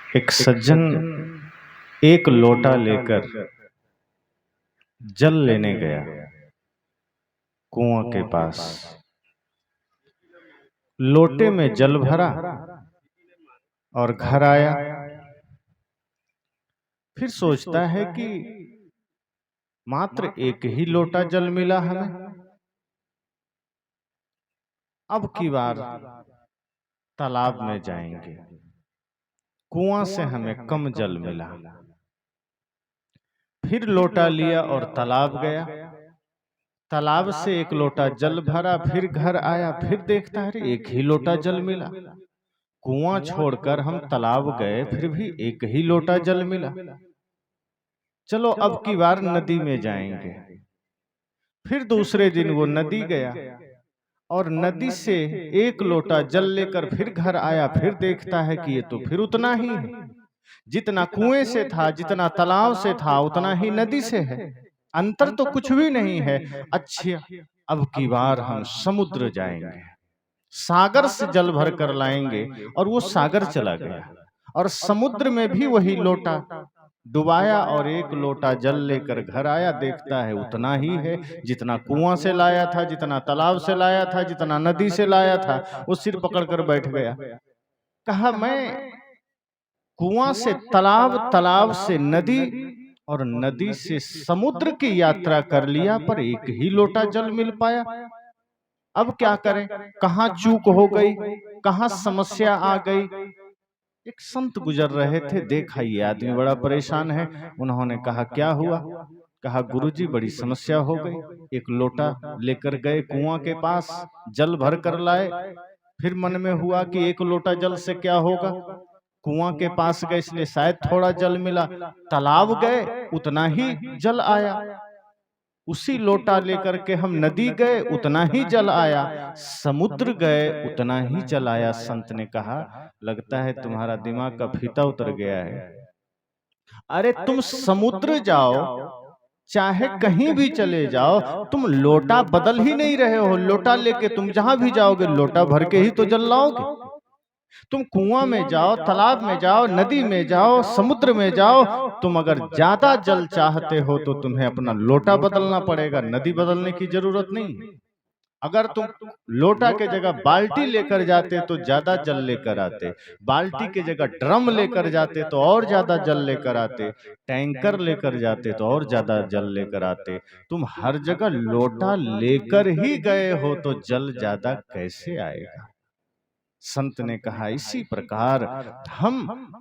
एक सज्जन एक लोटा लेकर जल लेने गया कुआं के पास। लोटे में जल भरा और घर आया। फिर सोचता है कि मात्र एक ही लोटा जल मिला हमें, अब की बार तालाब में जाएंगे, कुआं से हमें कम जल मिला। फिर लोटा लिया और तालाब गया। तालाब से एक लोटा जल भरा, फिर घर आया, फिर देखता है एक ही लोटा जल मिला। कुआं छोड़कर हम तालाब गए, फिर भी एक ही लोटा जल मिला। चलो अब की बार नदी में जाएंगे। फिर दूसरे दिन वो नदी गया और नदी से एक लोटा जल लेकर फिर घर आया। फिर देखता है कि ये तो फिर उतना ही है, जितना कुएं से था, जितना तालाब से था, उतना ही नदी से है। अंतर तो कुछ भी नहीं है। अच्छा, अब की बार हम समुद्र जाएंगे, सागर से जल भर कर लाएंगे। और वो सागर चला गया और समुद्र में भी वही लोटा डुबाया और एक लोटा जल लेकर घर आया। देखता है उतना ही है, जितना कुआं से लाया था, जितना तालाब से लाया था, जितना नदी से लाया था। वो सिर पकड़कर बैठ गया। कहा, मैं कुआं से तालाब, तालाब से नदी और नदी से समुद्र की यात्रा कर लिया, पर एक ही लोटा जल मिल पाया। अब क्या करें? कहाँ चूक हो गई, कहाँ समस्या आ गई। एक संत गुजर रहे थे, देखा ये आदमी बड़ा परेशान है। उन्होंने कहा, क्या हुआ? कहा, गुरुजी बड़ी समस्या हो गई। एक लोटा लेकर गए कुआं के पास, जल भर कर लाए। फिर मन में हुआ कि एक लोटा जल से क्या होगा। कुआं के पास गए इसलिए शायद थोड़ा जल मिला। तालाब गए, उतना ही जल आया। उसी लोटा लेकर के हम नदी गए, उतना ही जल आया। समुद्र गए, उतना ही जल आया। संत ने कहा, लगता है तुम्हारा दिमाग का फीता उतर गया है। अरे तुम समुद्र जाओ, चाहे कहीं भी चले जाओ, तुम लोटा बदल ही नहीं रहे हो। लोटा लेके तुम जहां भी जाओगे, लोटा भर के ही तो जल लाओगे। तुम कुआं में जाओ, तालाब में जाओ, नदी में जाओ, समुद्र में जाओ, तुम अगर ज्यादा जल चाहते हो तो तुम्हें अपना लोटा बदलना पड़ेगा, नदी बदलने की जरूरत नहीं। अगर तुम लोटा के जगह बाल्टी लेकर जाते तो ज्यादा जल लेकर आते, बाल्टी के जगह ड्रम लेकर जाते तो और ज्यादा जल लेकर आते, टैंकर लेकर जाते तो और ज्यादा जल लेकर आते। तुम हर जगह लोटा लेकर ही गए हो तो जल ज्यादा कैसे आएगा? संत ने कहा, इसी प्रकार हम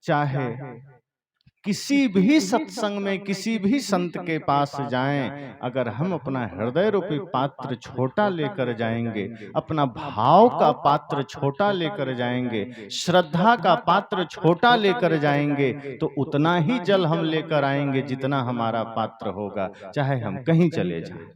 चाहे किसी भी सत्संग में, किसी भी संत के पास जाएं, अगर हम अपना हृदय रूपी पात्र छोटा लेकर जाएंगे, अपना भाव का पात्र छोटा लेकर जाएंगे, श्रद्धा का पात्र छोटा लेकर जाएंगे, तो उतना ही जल हम लेकर आएंगे जितना हमारा पात्र होगा, चाहे हम कहीं चले जाएं।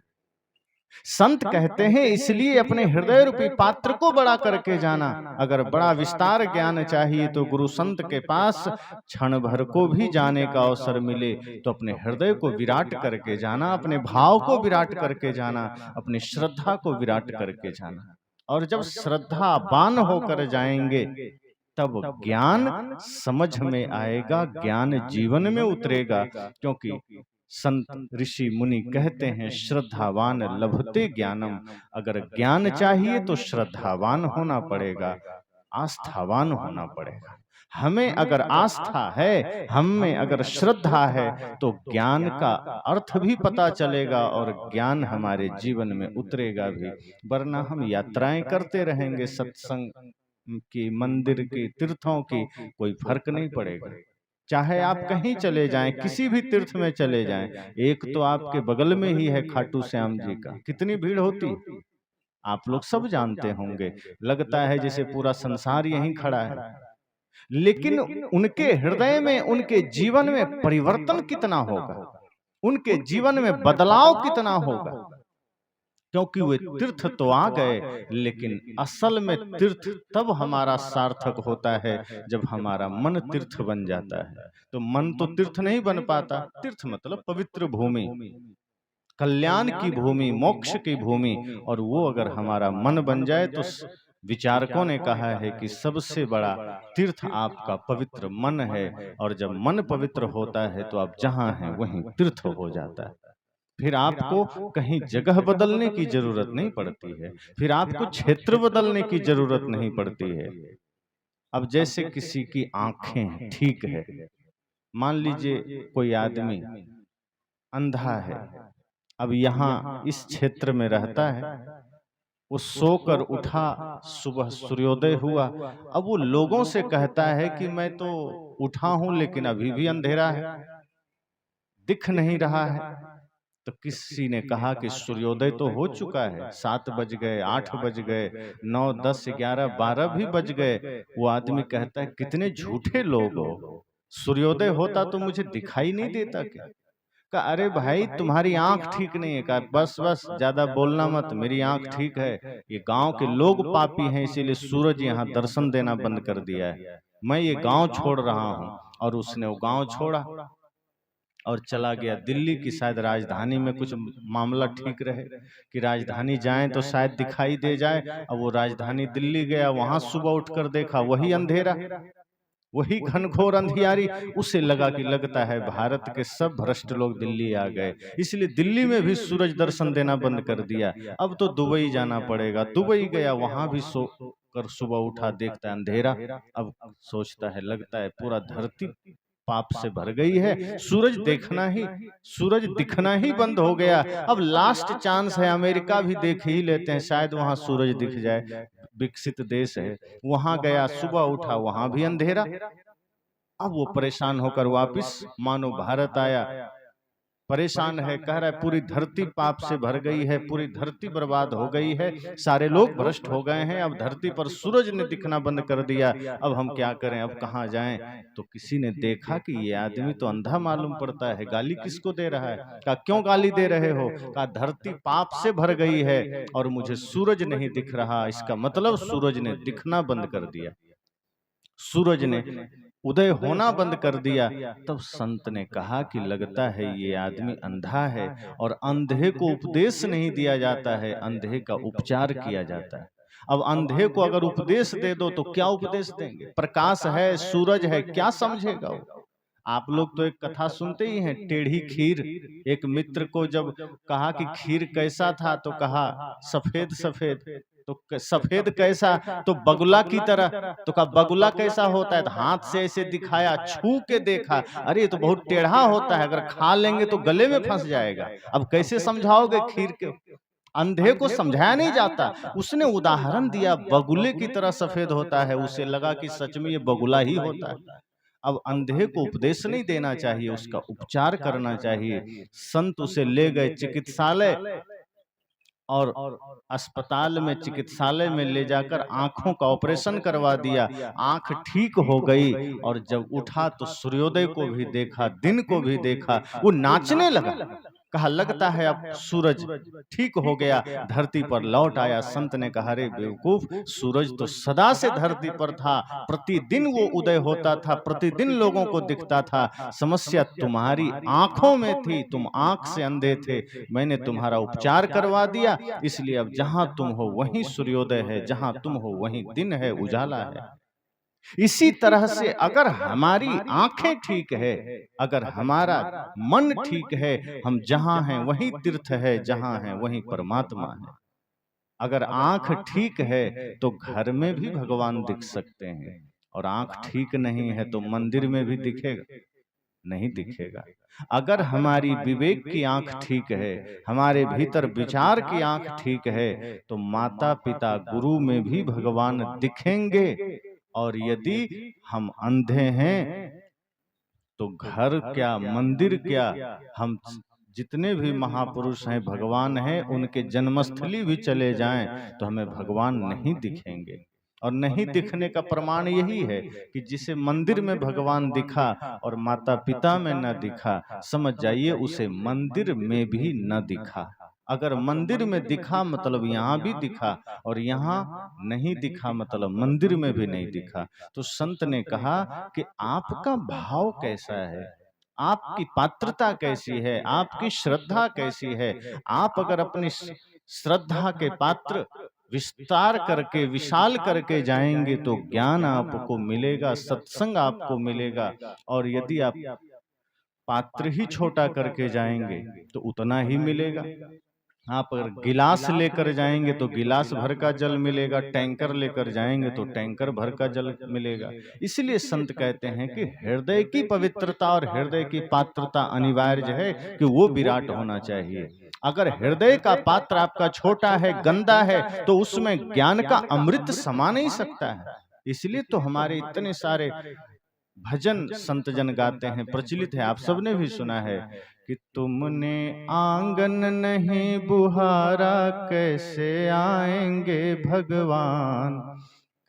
संत कहते हैं इसलिए अपने हृदय रूपी पात्र को बड़ा करके जाना। अगर बड़ा विस्तार ज्ञान चाहिए तो गुरु संत के पास क्षण भर को भी जाने का अवसर मिले तो अपने हृदय को विराट करके जाना, अपने भाव को विराट करके जाना, अपनी श्रद्धा को विराट करके जाना। और जब श्रद्धावान होकर जाएंगे तब ज्ञान समझ में आएगा, ज्ञान जीवन में उतरेगा। क्योंकि संत ऋषि मुनि कहते हैं, श्रद्धावान लभते ज्ञानम। अगर ज्ञान चाहिए तो श्रद्धावान होना पड़ेगा, आस्थावान होना पड़ेगा। हमें अगर आस्था है, हम में अगर श्रद्धा है, तो ज्ञान का अर्थ भी पता चलेगा और ज्ञान हमारे जीवन में उतरेगा भी। वरना हम यात्राएं करते रहेंगे, सत्संग की, मंदिर की, तीर्थों की, कोई फर्क नहीं पड़ेगा। चाहे आप कहीं चले जाएं, किसी भी तीर्थ में चले जाएं, एक तो आपके बगल में ही है खाटू श्याम जी का, कितनी भीड़ होती है आप लोग सब जानते होंगे। लगता है जैसे पूरा संसार यहीं खड़ा है। लेकिन उनके हृदय में, उनके जीवन में परिवर्तन कितना होगा, उनके जीवन में बदलाव कितना होगा। क्योंकि वे तीर्थ तो आ गए, लेकिन असल में तीर्थ तब हमारा सार्थक होता है जब हमारा मन तीर्थ बन जाता है। तो मन तो तीर्थ नहीं बन पाता। तीर्थ मतलब पवित्र भूमि, कल्याण की भूमि, मोक्ष की भूमि। और वो अगर हमारा मन बन जाए तो विचारकों ने कहा है कि सबसे बड़ा तीर्थ आपका पवित्र मन है, और जब मन पवित्र होता है तो आप जहां हैं वहीं तीर्थ हो जाता है। फिर आपको कहीं जगह बदलने की जरूरत नहीं पड़ती है, फिर आपको क्षेत्र बदलने की जरूरत नहीं पड़ती है। अब जैसे किसी की आंखें ठीक है, मान लीजिए कोई आदमी अंधा है, अब यहाँ इस क्षेत्र में रहता है, वो सोकर उठा, सुबह सूर्योदय हुआ, अब वो लोगों से कहता है कि मैं तो उठा हूं लेकिन अभी भी अंधेरा है, दिख नहीं रहा है। तो किसी ने कहा कि सूर्योदय तो हो चुका है, 7 बज गए, 8 बज गए, 9, 10, 11, 12 भी बज गए। वो आदमी कहता है कितने झूठे लोग हो, सूर्योदय होता तो मुझे दिखाई नहीं देता क्या? कहा अरे भाई तुम्हारी आंख ठीक नहीं है। कहा बस बस ज्यादा बोलना मत, मेरी आंख ठीक है, ये गांव के लोग पापी हैं इसीलिए सूरज यहाँ दर्शन देना बंद कर दिया है, मैं ये गांव छोड़ रहा हूँ। और उसने वो गांव छोड़ा और चला गया दिल्ली की, शायद राजधानी में कुछ मामला ठीक रहे कि राजधानी जाएं तो शायद दिखाई दे जाए। अब वो राजधानी दिल्ली गया, वहां सुबह उठकर देखा वही अंधेरा, वही घनघोर अंधियारी। उसे लगा कि लगता है भारत के सब भ्रष्ट लोग दिल्ली आ गए, इसलिए दिल्ली में भी सूरज दर्शन देना बंद कर दिया, अब तो दुबई जाना पड़ेगा। दुबई गया, वहां भी सो कर सुबह उठा, देखता है अंधेरा। अब सोचता है, लगता है पूरा धरती पाप से भर गई है, सूरज दिखना ही बंद हो गया। अब लास्ट चांस है, अमेरिका भी देख ही लेते हैं, शायद वहां सूरज दिख जाए, विकसित देश है। वहां गया, सुबह उठा, वहां भी अंधेरा। अब वो परेशान होकर वापिस मानो भारत आया, परेशान है, कह रहा है पूरी धरती पाप से भर गई है, पूरी धरती बर्बाद हो गई है, सारे लोग भ्रष्ट हो गए हैं, अब धरती पर सूरज ने दिखना बंद कर दिया, अब हम क्या करें, अब कहाँ जाएं। तो किसी ने देखा कि ये आदमी तो अंधा मालूम पड़ता है, गाली किसको दे रहा है? कहा क्यों गाली दे रहे हो? कहा धरती पाप से भर गई है और मुझे सूरज नहीं दिख रहा, इसका मतलब सूरज ने दिखना बंद कर दिया, सूरज ने उदय होना बंद कर दिया। तब संत ने कहा कि लगता है ये आदमी अंधा है, और अंधे को उपदेश नहीं दिया जाता है, अंधे का उपचार किया जाता है। अब अंधे को अगर उपदेश दे दो तो क्या उपदेश देंगे? प्रकाश है, सूरज है, क्या समझेगा वो? आप लोग तो एक कथा सुनते ही हैं, टेढ़ी खीर। एक मित्र को जब कहा कि खीर कैसा था, तो कहा सफेद सफेद। तो सफेद कैसा? तो बगुला की तरह। तो कहा बगुला कैसा होता है? तो हाथ से ऐसे दिखाया, छू के देखा, अरे ये तो बहुत टेढ़ा होता है, अगर खा लेंगे तो गले में फंस जाएगा। अब कैसे समझाओगे खीर के? अंधे को समझाया नहीं जाता। उसने उदाहरण दिया, बगुले की तरह सफेद होता है, उसे लगा कि सच में ये बगुला ही होता है। अब अंधे को उपदेश नहीं देना चाहिए, उसका उपचार करना चाहिए। संत उसे ले गए चिकित्सालय, और अस्पताल में, चिकित्सालय में ले जाकर आंखों का ऑपरेशन करवा दिया। आंख ठीक हो गई, और जब उठा तो सूर्योदय को भी देखा, दिन को भी देखा, वो नाचने लगा। कहा लगता है अब सूरज ठीक हो गया, धरती पर लौट आया। संत ने कहा रे बेवकूफ, सूरज तो सदा से धरती पर था, प्रतिदिन वो उदय होता था, प्रतिदिन लोगों को दिखता था। समस्या तुम्हारी आंखों में थी, तुम आंख से अंधे थे, मैंने तुम्हारा उपचार करवा दिया, इसलिए अब जहां तुम हो वहीं सूर्योदय है, जहां तुम हो वहीं दिन है, उजाला है। इसी तरह से अगर हमारी आंखें ठीक है, अगर हमारा मन ठीक है, हम जहां हैं वहीं तीर्थ है, जहां हैं वहीं परमात्मा है। अगर आंख ठीक है तो घर में भी भगवान दिख सकते हैं, और आंख ठीक नहीं है तो मंदिर में भी दिखेगा नहीं दिखेगा। अगर हमारी विवेक की आंख ठीक है, हमारे भीतर विचार की आंख ठीक है, तो माता पिता गुरु में भी भगवान दिखेंगे। और यदि हम अंधे हैं तो घर क्या, मंदिर क्या, हम जितने भी महापुरुष हैं, भगवान हैं, उनके जन्मस्थली भी चले जाएं तो हमें भगवान नहीं दिखेंगे। और नहीं दिखने का प्रमाण यही है कि जिसे मंदिर में भगवान दिखा और माता पिता में न दिखा, समझ जाइए उसे मंदिर में भी न दिखा। अगर मंदिर में दिखा मतलब यहाँ भी दिखा, और यहाँ नहीं दिखा मतलब मंदिर में भी नहीं दिखा। तो संत ने कहा कि आपका भाव कैसा है, आपकी पात्रता कैसी है, आपकी श्रद्धा कैसी है। आप अगर अपनी श्रद्धा के पात्र, विस्तार करके, विशाल करके जाएंगे तो ज्ञान आपको मिलेगा, सत्संग आपको मिलेगा। और यदि आप पात्र ही छोटा करके जाएंगे तो उतना ही मिलेगा। आप अगर गिलास लेकर जाएंगे तो गिलास भर का जल मिलेगा, टैंकर लेकर जाएंगे तो टैंकर भर का जल मिलेगा। इसलिए संत कहते हैं कि हृदय की पवित्रता और हृदय की पात्रता अनिवार्य है कि वो विराट होना चाहिए। अगर हृदय का पात्र आपका छोटा है, गंदा है, तो उसमें ज्ञान का अमृत समा नहीं सकता है। इसलिए तो हमारे इतने सारे भजन संत जन गाते हैं, प्रचलित है, आप सबने भी सुना है कि तुमने आंगन नहीं बुहारा, कैसे आएंगे भगवान,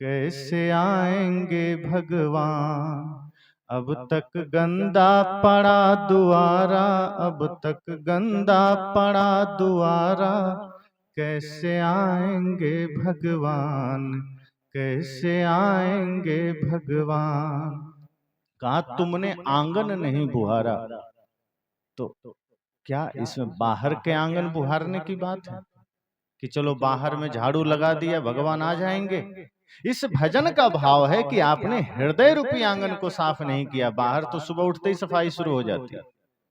कैसे आएंगे भगवान। अब तक गंदा पड़ा दुआरा, अब तक गंदा पड़ा दुआरा, कैसे आएंगे भगवान, कैसे आएंगे भगवान। कहा तुमने आंगन नहीं बुहारा, तो क्या इसमें बाहर के आंगन बुहारने की बात है कि चलो बाहर में झाड़ू लगा दिया भगवान आ जाएंगे? इस भजन का भाव है कि आपने हृदय रूपी आंगन को साफ नहीं किया। बाहर तो सुबह उठते ही सफाई शुरू हो जाती है,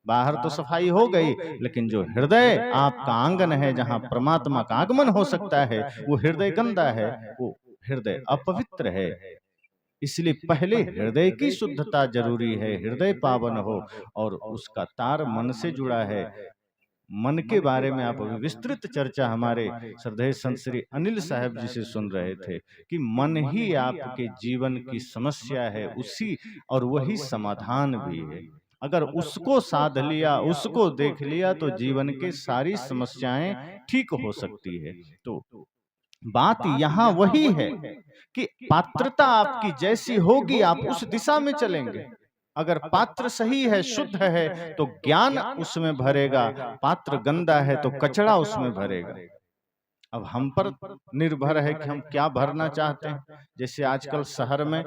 बाहर तो सफाई हो गई, लेकिन जो हृदय आपका आंगन है, जहां परमात्मा का आगमन हो सकता है, वो हृदय गंदा है, वो हृदय अपवित्र है। इसलिए पहले हृदय की शुद्धता जरूरी है, हृदय पावन हो, और उसका तार मन से जुड़ा है। मन के बारे में आप अभी विस्तृत चर्चा हमारे श्रद्धेय संत श्री अनिल साहब जी से सुन रहे थे कि मन ही आपके जीवन की समस्या है, उसी और वही समाधान भी है। अगर उसको साध लिया, उसको देख लिया, तो जीवन के सारी समस्याएं ठीक हो सकती है। तो बात यहाँ वही है कि पात्रता आपकी जैसी होगी, आप उस दिशा में चलेंगे। अगर पात्र सही है, शुद्ध है, तो ज्ञान उसमें भरेगा। पात्र गंदा है तो कचरा उसमें भरेगा। अब हम पर निर्भर है कि हम क्या भरना चाहते हैं। जैसे आजकल शहर में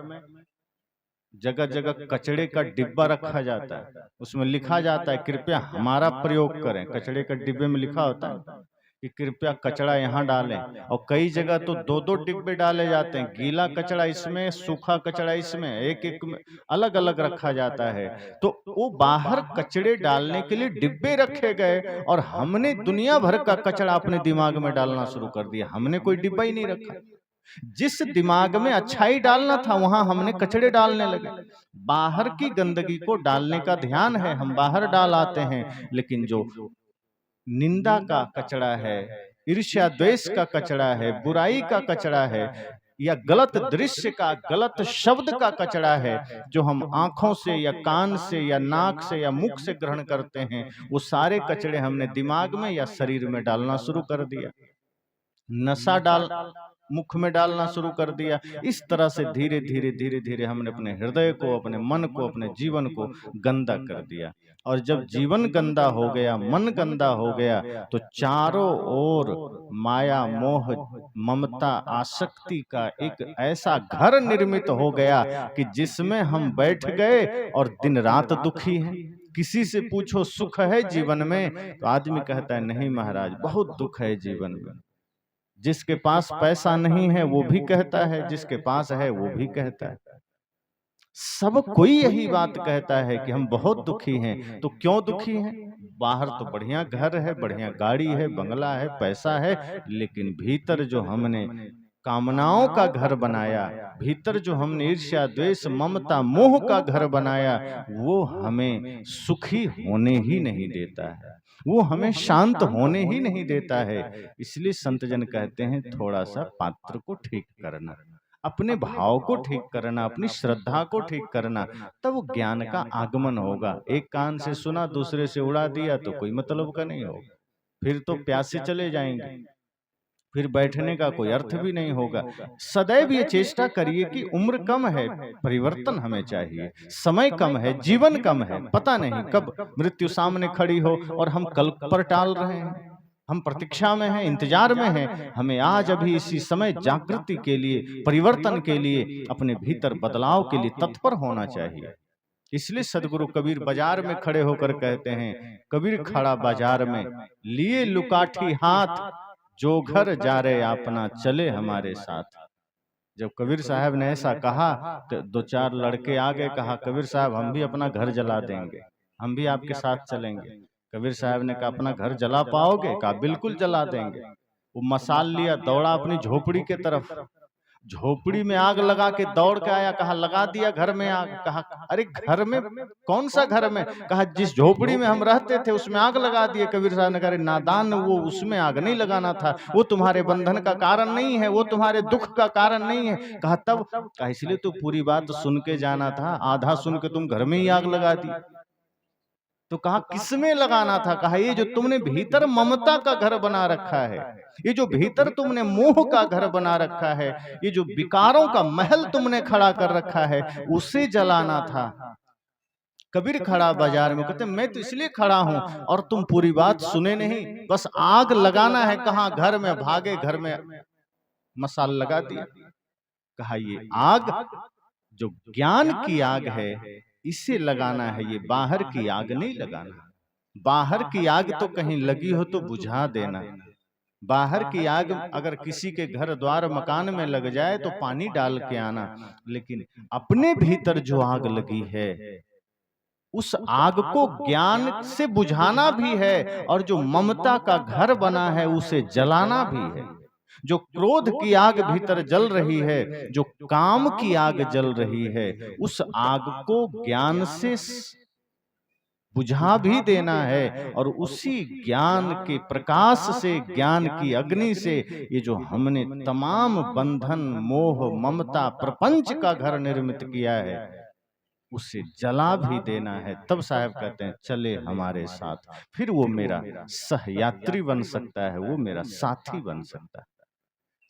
जगह जगह कचड़े का डिब्बा रखा जाता है, उसमें लिखा जाता है कृपया हमारा प्रयोग करें। कचड़े का डिब्बे में लिखा होता है कि कृपया कचड़ा यहाँ डालें, और कई जगह तो दो दो डिब्बे डाले जाते हैं, गीला कचड़ा इसमें, सूखा कचड़ा इसमें, एक एक में अलग अलग रखा जाता है। तो वो बाहर कचड़े डालने के लिए डिब्बे रखे गए, और हमने दुनिया भर का कचड़ा अपने दिमाग में डालना शुरू कर दिया। हमने कोई डिब्बा ही नहीं रखा। जिस दिमाग में अच्छाई डालना था, वहां हमने कचड़े डालने लगे। बाहर की गंदगी को डालने का ध्यान है, हम बाहर डाल आते हैं, लेकिन जो निंदा का कचड़ा है, ईर्ष्या द्वेष का कचड़ा है, बुराई का कचड़ा है, या गलत दृश्य का, गलत शब्द का कचड़ा है, जो हम आंखों से या कान से या नाक से या मुख से ग्रहण करते हैं, वो सारे कचड़े हमने दिमाग में या शरीर में डालना शुरू कर दिया। नशा डाल मुख में डालना शुरू कर दिया। इस तरह से धीरे धीरे धीरे धीरे हमने अपने हृदय को, अपने मन को, अपने जीवन को गंदा कर दिया। और जब जीवन गंदा हो गया, मन गंदा हो गया, तो चारों ओर माया, मोह, ममता, आसक्ति का एक ऐसा घर निर्मित हो गया कि जिसमें हम बैठ गए और दिन रात दुखी हैं। किसी से पूछो सुख है जीवन में, तो आदमी कहता है नहीं महाराज, बहुत दुख है जीवन में। जिसके पास पैसा नहीं है वो भी कहता है, जिसके पास है वो भी कहता है। सब कोई यही बात कहता है कि हम बहुत दुखी हैं। तो क्यों दुखी हैं? बाहर तो बढ़िया घर है, बढ़िया गाड़ी है, बंगला है, पैसा है, लेकिन भीतर जो हमने कामनाओं का घर बनाया, भीतर जो हमने ईर्ष्या द्वेष ममता मोह का घर बनाया, वो हमें सुखी होने ही नहीं देता है, वो हमें शांत होने ही नहीं देता है। इसलिए संत जन कहते हैं थोड़ा सा पात्र को ठीक करना, अपने भाव को ठीक करना, अपनी श्रद्धा को ठीक करना, तब ज्ञान का आगमन होगा। एक कान से सुना, दूसरे से उड़ा दिया तो कोई मतलब का नहीं होगा, फिर तो प्यासे चले जाएंगे, फिर बैठने का कोई अर्थ भी नहीं होगा। सदैव ये चेष्टा करिए कि उम्र कम है, परिवर्तन हमें चाहिए, समय कम है, जीवन कम है, पता नहीं कब मृत्यु सामने खड़ी हो और हम कल पर टाल रहे हैं। हम प्रतीक्षा में हैं, इंतजार में हैं। हमें आज अभी इसी समय जागृति के लिए, परिवर्तन के लिए, अपने भीतर बदलाव के लिए तत्पर होना चाहिए। इसलिए सदगुरु कबीर बाजार में खड़े होकर कहते हैं, कबीर खड़ा बाजार में लिए लुकाठी हाथ, जो घर जा रहे अपना चले हमारे साथ। जब कबीर साहब ने ऐसा कहा तो दो चार लड़के आ गए, कहा कबीर साहब हम भी अपना घर जला देंगे, हम भी आपके साथ चलेंगे। कबीर साहब ने कहा अपना घर जला पाओगे? कहा बिल्कुल जला देंगे। वो मसाल लिया, दौड़ा अपनी झोपड़ी के तरफ, झोपड़ी में आग लगा के दौड़ के आया, कहा लगा दिया घर में आग। कहा अरे घर में? कौन सा घर में? कहा जिस झोपड़ी में हम रहते थे उसमें आग लगा दिए। कबीर साहब ने कहा नादान, वो उसमें आग नहीं लगाना था, वो तुम्हारे बंधन का कारण नहीं है, वो तुम्हारे दुख का कारण नहीं है। कहा तब? कहा इसलिए तो पूरी बात सुन के जाना था, आधा सुन के तुम घर में ही आग लगा दी। तो कहा किसमें लगाना था? कहा ये जो तुमने भीतर ममता का घर बना रखा है, ये जो भीतर तुमने मोह का घर बना रखा है, ये जो विकारों का महल तुमने खड़ा कर रखा है, उसे जलाना था। कबीर खड़ा बाजार में, कहते मैं तो इसलिए खड़ा हूं और तुम पूरी बात सुने नहीं, बस आग लगाना है। कहा घर में, भागे घर में मसाल लगा दिया। कहा ये आग जो ज्ञान की आग है इसे लगाना है, ये बाहर की आग नहीं लगाना। बाहर की आग तो कहीं लगी हो तो बुझा देना। बाहर की आग अगर किसी के घर द्वार मकान में लग जाए तो पानी डाल के आना, लेकिन अपने भीतर जो आग लगी है उस आग को ज्ञान से बुझाना भी है, और जो ममता का घर बना है उसे जलाना भी है। जो क्रोध की आग भीतर जल रही है, जो काम की आग जल रही है, उस आग को ज्ञान से बुझा भी देना है। और उसी ज्ञान के प्रकाश से, ज्ञान की अग्नि से, ये जो हमने तमाम बंधन, मोह, ममता, प्रपंच का घर निर्मित किया है उसे जला भी देना है। तब साहब कहते हैं चले हमारे साथ। फिर वो मेरा सहयात्री बन सकता है, वो मेरा साथी बन सकता है।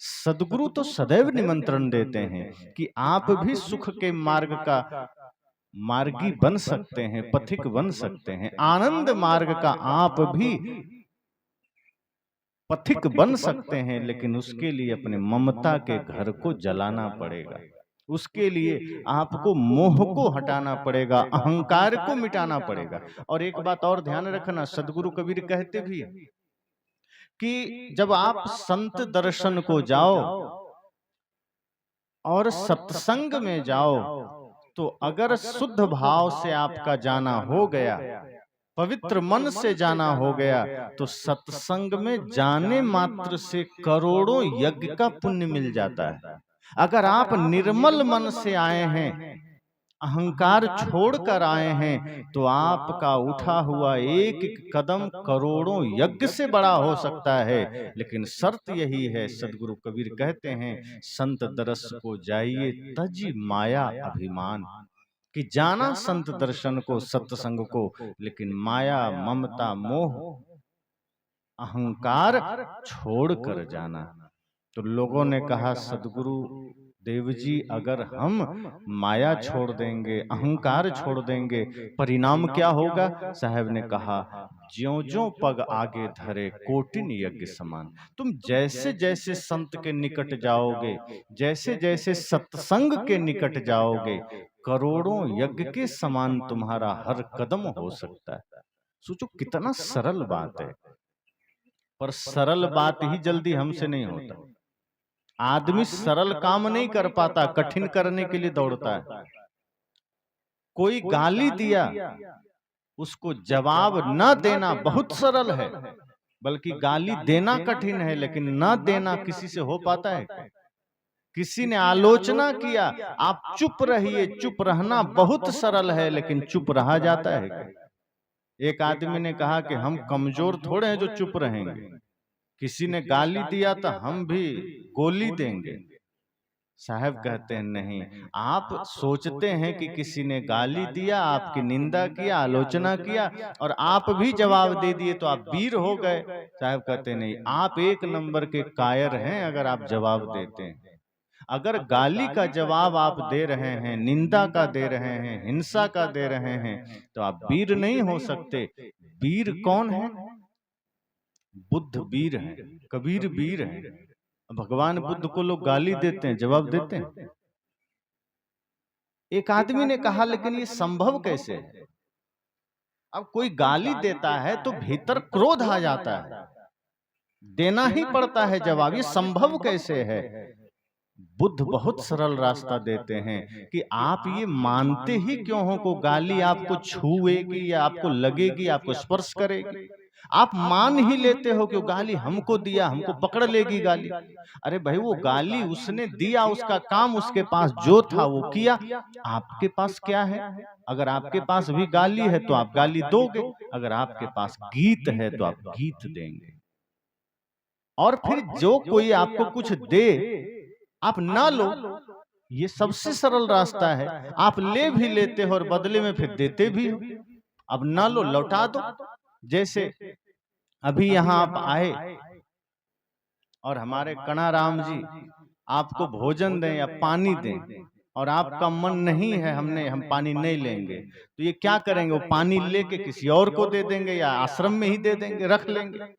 सदगुरु तो सदैव निमंत्रण देते हैं कि आप भी सुख के मार्ग का मार्गी बन सकते हैं, पथिक बन सकते हैं। आनंद मार्ग का आप भी पथिक बन सकते हैं, लेकिन उसके लिए अपने ममता के घर को जलाना पड़ेगा। उसके लिए आपको मोह को हटाना पड़ेगा, अहंकार को मिटाना पड़ेगा। और एक बात और ध्यान रखना, सदगुरु कबीर कहते भी है कि जब आप संत दर्शन को जाओ और सत्संग में जाओ, तो अगर शुद्ध भाव से आपका जाना हो गया, पवित्र मन से जाना हो गया, तो सत्संग में जाने मात्र से करोड़ों यज्ञ का पुण्य मिल जाता है। अगर आप निर्मल मन से आए हैं, अहंकार छोड़कर आए हैं, तो आपका उठा हुआ एक एक कदम करोड़ों यज्ञ से बड़ा हो सकता है। लेकिन शर्त यही है, सदगुरु कबीर कहते हैं, संत दरस को जाइए तजी माया अभिमान। कि जाना संत दर्शन को, सत्संग को, लेकिन माया, ममता, मोह, अहंकार छोड़कर जाना। तो लोगों ने कहा सदगुरु देव जी अगर हम माया छोड़ देंगे, अहंकार छोड़ देंगे, परिणाम क्या होगा? साहब ने कहा ज्यों-ज्यों पग आगे धरे कोटिन यज्ञ समान। तुम जैसे जैसे संत के निकट जाओगे, जैसे जैसे सत्संग के निकट जाओगे, करोड़ों यज्ञ के समान तुम्हारा हर कदम हो सकता है। सोचो कितना सरल बात है, पर सरल बात ही जल्दी हमसे नहीं होता। आदमी सरल काम नहीं कर पाता, कठिन करने के लिए दौड़ता है। कोई गाली दिया, उसको जवाब न देना बहुत सरल है, बल्कि गाली देना कठिन है। लेकिन न देना किसी से हो पाता है? किसी ने आलोचना किया, आप चुप रहिए, चुप रहना बहुत सरल है, लेकिन चुप रहा जाता है? एक आदमी ने कहा कि हम कमजोर थोड़े हैं जो चुप रहेंगे, किसी ने गाली दिया तो हम भी गोली देंगे। साहब कहते हैं नहीं, आप सोचते हैं कि किसी ने गाली दिया, आपकी निंदा किया, आलोचना किया, और आप भी जवाब दे दिए तो आप वीर हो गए। साहब कहते हैं नहीं, आप एक नंबर के कायर हैं अगर आप जवाब देते हैं। अगर गाली का जवाब आप दे रहे हैं, निंदा का दे रहे हैं, हिंसा का दे रहे हैं, तो आप वीर नहीं हो सकते। वीर कौन है? बुद्ध वीर है, कबीर वीर है। भगवान बुद्ध को लोग गाली देते हैं, जवाब देते हैं। एक आदमी ने कहा लेकिन ये संभव कैसे है? अब कोई गाली देता है तो भीतर क्रोध आ जाता है, देना ही पड़ता है जवाब। ये संभव कैसे है? बुद्ध बहुत सरल रास्ता देते हैं कि आप ये मानते ही क्यों हो को गाली आपको छुएगी या आपको लगेगी, आपको स्पर्श करेगी। आप मान ही लेते हो कि गाली हमको दिया, हमको पकड़ लेगी गाली। अरे भाई, वो गाली उसने दिया, उसका काम उसके पास जो था वो किया। आपके पास क्या है? अगर आपके पास भी गाली है तो आप गाली दोगे, अगर आपके पास गीत है तो आप गीत देंगे। और फिर जो कोई आपको कुछ दे आप ना लो, ये सबसे सरल रास्ता है। आप ले भी लेते हो और बदले में फिर देते भी हो। अब ना लो, लौटा दो। जैसे अभी यहां आप आए और हमारे कणाराम जी आपको भोजन दें या पानी दें और आपका मन नहीं है, हम पानी नहीं लेंगे, तो ये क्या करेंगे? वो पानी लेके किसी और को दे देंगे या आश्रम में ही दे देंगे, रख लेंगे।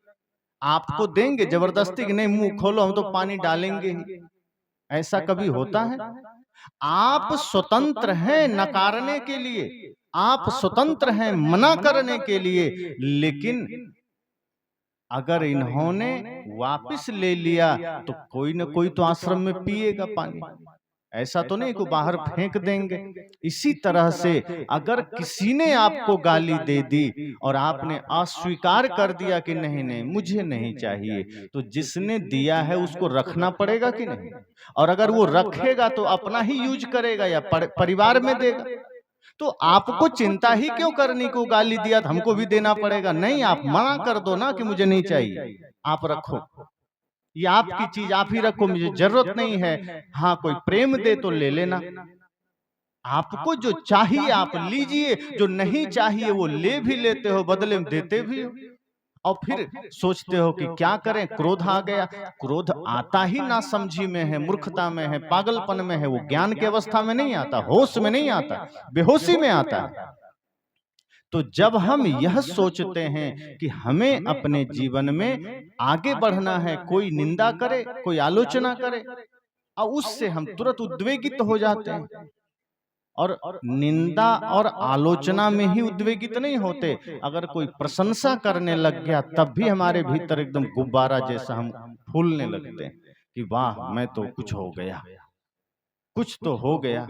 आपको देंगे जबरदस्ती कि नहीं मुंह खोलो, हम तो पानी डालेंगे ही। ऐसा कभी होता है? आप स्वतंत्र हैं नकारने के लिए, आप स्वतंत्र हैं मना करने के लिए, लेकिन अगर इन्होंने वापस ले लिया तो कोई न कोई तो आश्रम में पिएगा पानी। ऐसा तो नहीं को बाहर फेंक देंगे। इसी तरह से अगर किसी ने आपको गाली दे दी और आपने अस्वीकार कर दिया कि नहीं नहीं मुझे नहीं चाहिए, तो जिसने दिया है उसको रखना पड़ेगा कि नहीं? और अगर वो रखेगा तो अपना ही यूज करेगा या परिवार में देगा। तो आपको चिंता ही क्यों करनी को गाली दिया तो हमको भी देना पड़ेगा? नहीं, आप मना कर दो ना कि मुझे नहीं चाहिए, आप रखो, ये आपकी चीज आप ही रखो, मुझे जरूरत नहीं है। हाँ, कोई प्रेम दे तो ले लेना। आपको जो चाहिए आप लीजिए, जो नहीं चाहिए वो ले भी लेते हो, बदले में देते भी हो। और फिर सोचते हो कि क्या करें, क्रोध आ गया। क्रोध आता ही ना समझी में है, मूर्खता में है, पागलपन में है। वो ज्ञान की अवस्था में नहीं आता, होश में नहीं आता, बेहोशी में आता है। तो जब हम यह सोचते हैं कि हमें अपने जीवन में आगे बढ़ना है, कोई निंदा करे, कोई आलोचना करे, और उससे हम तुरंत उद्वेगित हो जाते हैं। और निंदा और आलोचना में ही उद्वेगित नहीं होते, अगर कोई प्रशंसा करने लग गया तब भी हमारे भीतर एकदम गुब्बारा जैसा हम फूलने लगते हैं कि वाह, मैं तो कुछ हो गया, कुछ तो हो गया,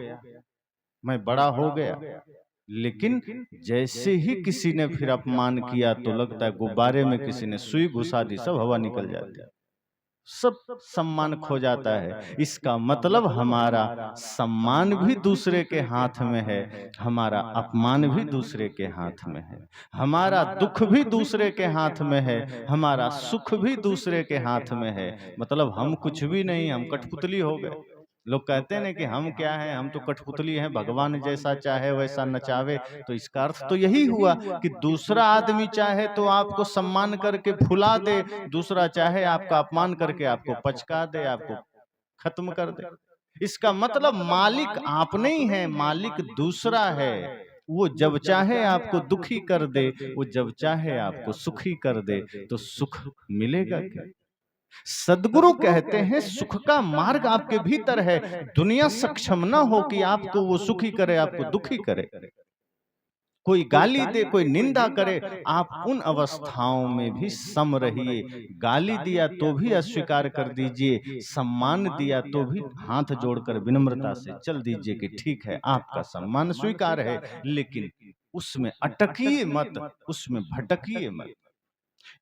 मैं बड़ा हो गया। लेकिन जैसे ही किसी ने फिर अपमान किया तो लगता है गुब्बारे में किसी ने सुई घुसा दी, सब हवा निकल जाती है, सब सम्मान खो जाता है। इसका मतलब हमारा सम्मान भी दूसरे के हाथ में है, हमारा अपमान भी दूसरे के हाथ में है, हमारा दुख भी दूसरे के हाथ में है, हमारा सुख भी दूसरे के हाथ में है। मतलब हम कुछ भी नहीं, हम कठपुतली हो गए। लोग कहते हैं ना कि हम क्या हैं, हम तो कठपुतली हैं, भगवान जैसा चाहे वैसा नचावे। तो इसका अर्थ तो यही हुआ कि दूसरा आदमी चाहे तो आपको सम्मान करके फुला दे, दूसरा चाहे आपका अपमान करके आपको पचका दे, आपको खत्म कर दे। इसका मतलब मालिक आप नहीं है, मालिक दूसरा है। वो जब चाहे आपको दुखी कर दे, वो जब चाहे आपको सुखी कर दे, तो सुख मिलेगा क्या? सदगुरु कहते हैं सुख का मार्ग आपके भीतर है, दुनिया सक्षम ना हो कि आपको वो सुखी करे, आपको दुखी करे। कोई गाली दे, कोई निंदा करे, आप उन अवस्थाओं में भी सम रहिए। गाली दिया तो भी अस्वीकार कर दीजिए, सम्मान दिया तो भी हाथ जोड़कर विनम्रता से चल दीजिए कि ठीक है, आपका सम्मान स्वीकार है, लेकिन उसमें अटकिए मत, उसमें भटकिए मत।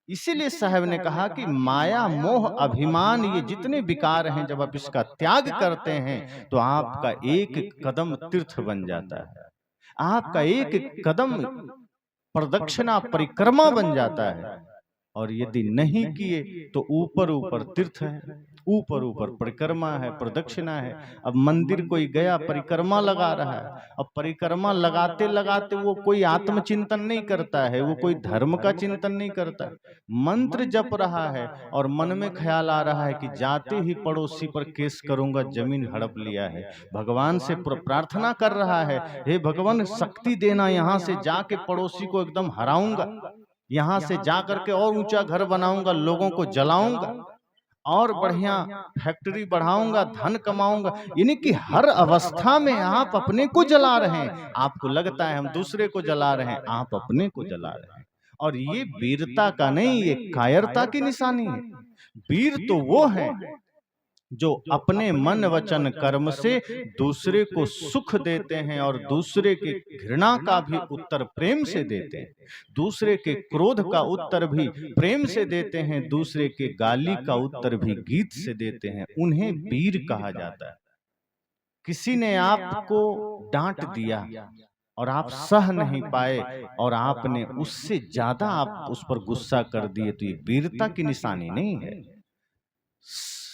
इसीलिए साहब ने कहा कि माया, मोह, अभिमान, ये जितने विकार हैं, जब आप इसका त्याग करते हैं तो आपका एक कदम तीर्थ बन जाता है, आपका एक कदम प्रदक्षिणा परिक्रमा बन जाता है। और यदि नहीं किए तो ऊपर ऊपर तीर्थ है, ऊपर ऊपर परिक्रमा है, प्रदक्षिणा है। अब मंदिर कोई गया, परिक्रमा लगा रहा है, अब परिक्रमा लगाते लगाते वो कोई आत्मचिंतन नहीं करता है, वो कोई धर्म का चिंतन नहीं करता, मंत्र जप रहा है और मन में ख्याल आ रहा है कि जाते ही पड़ोसी पर केस करूंगा, जमीन हड़प लिया है। भगवान से प्रार्थना कर रहा है, हे भगवान शक्ति देना, यहाँ से जाके पड़ोसी को एकदम हराऊंगा, यहां से जाकर के और ऊंचा घर बनाऊंगा, लोगों को जलाऊंगा और बढ़िया फैक्ट्री बढ़ाऊंगा, धन कमाऊंगा। यानी कि हर अवस्था में आप अपने को जला रहे हैं। आपको लगता है हम दूसरे को जला रहे हैं, आप अपने को जला रहे हैं। और ये वीरता का नहीं, ये कायरता की निशानी है। वीर तो वो है जो अपने मन वचन कर्म से दूसरे को सुख देते हैं और दूसरे के घृणा का भी उत्तर प्रेम से देते हैं, दूसरे के क्रोध का उत्तर भी प्रेम से देते हैं, दूसरे के गाली का उत्तर भी गीत से देते हैं। उन्हें वीर कहा जाता है। किसी ने आपको डांट दिया और आप सह नहीं पाए और आपने उससे ज्यादा आप उस पर गुस्सा कर दिए, तो ये वीरता की निशानी नहीं है।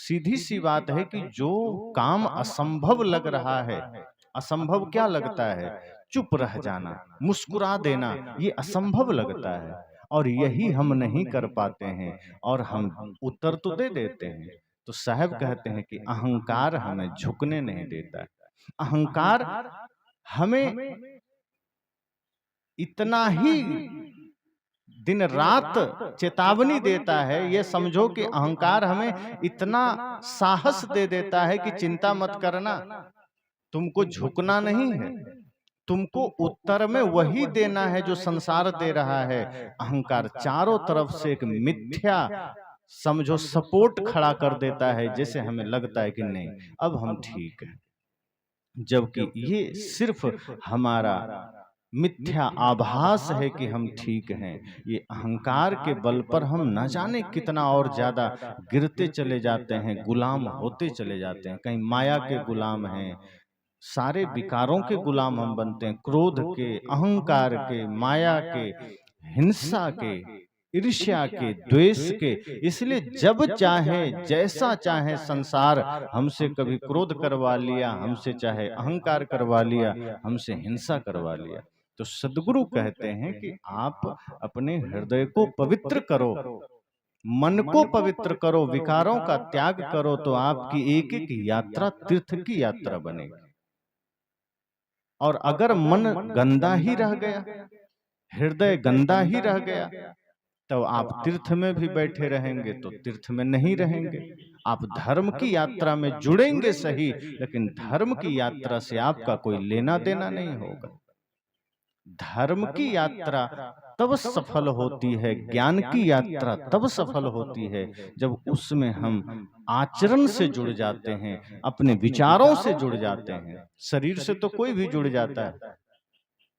सीधी सी बात है कि जो काम असंभव लग रहा है, असंभव क्या लगता है? चुप रह जाना, मुस्कुरा देना, ये असंभव लगता है और यही हम नहीं कर पाते हैं और हम उत्तर तो दे देते हैं। तो साहब कहते हैं कि अहंकार हमें झुकने नहीं देता है। अहंकार हमें इतना ही दिन रात चेतावनी देता है, ये समझो कि अहंकार हमें इतना साहस दे देता है कि चिंता मत करना, तुमको झुकना नहीं है, तुमको उत्तर में वही देना है जो संसार दे रहा है। अहंकार चारों तरफ से एक मिथ्या समझो सपोर्ट खड़ा कर देता है, जैसे हमें लगता है कि नहीं अब हम ठीक हैं, जबकि ये सिर्फ हमारा मिथ्या आभास है कि हम ठीक हैं। ये अहंकार के बल पर हम न जाने कितना और ज्यादा गिरते चले जाते हैं, गुलाम होते चले जाते हैं। कहीं माया के गुलाम हैं, सारे विकारों के गुलाम हम बनते हैं, क्रोध के, अहंकार के, माया के, हिंसा के, ईर्ष्या के, द्वेष के। इसलिए जब चाहे जैसा चाहे संसार हमसे कभी क्रोध करवा लिया, हमसे चाहे अहंकार करवा लिया, हमसे हिंसा करवा लिया, तो सद्गुरु कहते हैं कि आप अपने हृदय को पवित्र करो, मन को पवित्र करो, विकारों का त्याग करो, तो आपकी एक एक यात्रा तीर्थ की यात्रा बनेगी। और अगर मन गंदा ही रह गया, हृदय गंदा ही रह गया, तो आप तीर्थ में भी बैठे रहेंगे तो तीर्थ में नहीं रहेंगे। आप धर्म की यात्रा में जुड़ेंगे सही, लेकिन धर्म की यात्रा से आपका कोई लेना देना नहीं होगा। धर्म की यात्रा तब सफल होती है, ज्ञान की यात्रा तब सफल होती है जब उसमें हम आचरण से जुड़ जाते हैं, अपने विचारों से जुड़ जाते हैं। शरीर से तो कोई भी जुड़ जाता है।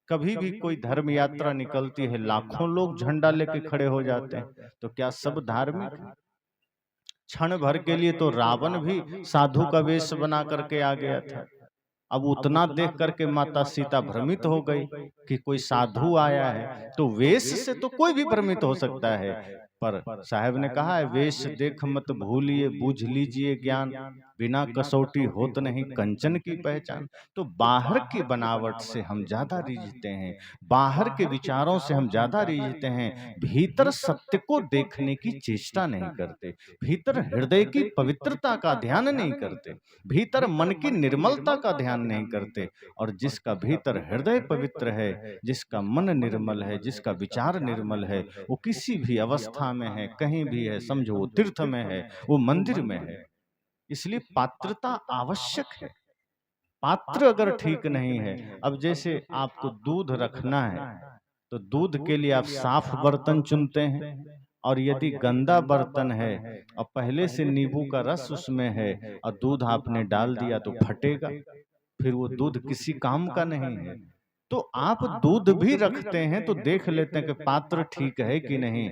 कभी भी कोई धर्म यात्रा निकलती है, लाखों लोग झंडा लेके खड़े हो जाते हैं, तो क्या सब धार्मिक? क्षण भर के लिए तो रावण भी साधु का वेश बना करके आ गया था। अब उतना देख करके माता सीता भ्रमित हो गई कि कोई साधु आया है। तो वेश से तो कोई भी भ्रमित हो सकता है, पर साहब ने कहा है वेश देख मत भूलिए, बूझ लीजिए ज्ञान, बिना कसौटी होत नहीं कंचन की पहचान। तो बाहर की बनावट से हम ज्यादा रीझते हैं, बाहर के विचारों से हम ज्यादा रीझते हैं, भीतर सत्य को देखने की चेष्टा नहीं करते, भीतर हृदय की पवित्रता का ध्यान नहीं करते, भीतर मन की निर्मलता का ध्यान नहीं करते। और जिसका भीतर हृदय पवित्र है, जिसका मन निर्मल है, जिसका विचार निर्मल है, वो किसी भी अवस्था में है, कहीं भी है, समझो वो तीर्थ में है, वो मंदिर में है। इसलिए पात्रता आवश्यक है। पात्र अगर ठीक नहीं है, अब जैसे आपको दूध रखना है तो दूध के लिए आप साफ बर्तन चुनते हैं, और यदि गंदा बर्तन है और पहले से नींबू का रस उसमें है और दूध आपने डाल दिया तो फटेगा, फिर वो दूध किसी काम का नहीं है। तो आप दूध भी रखते हैं तो देख लेते हैं कि पात्र ठीक है कि नहीं।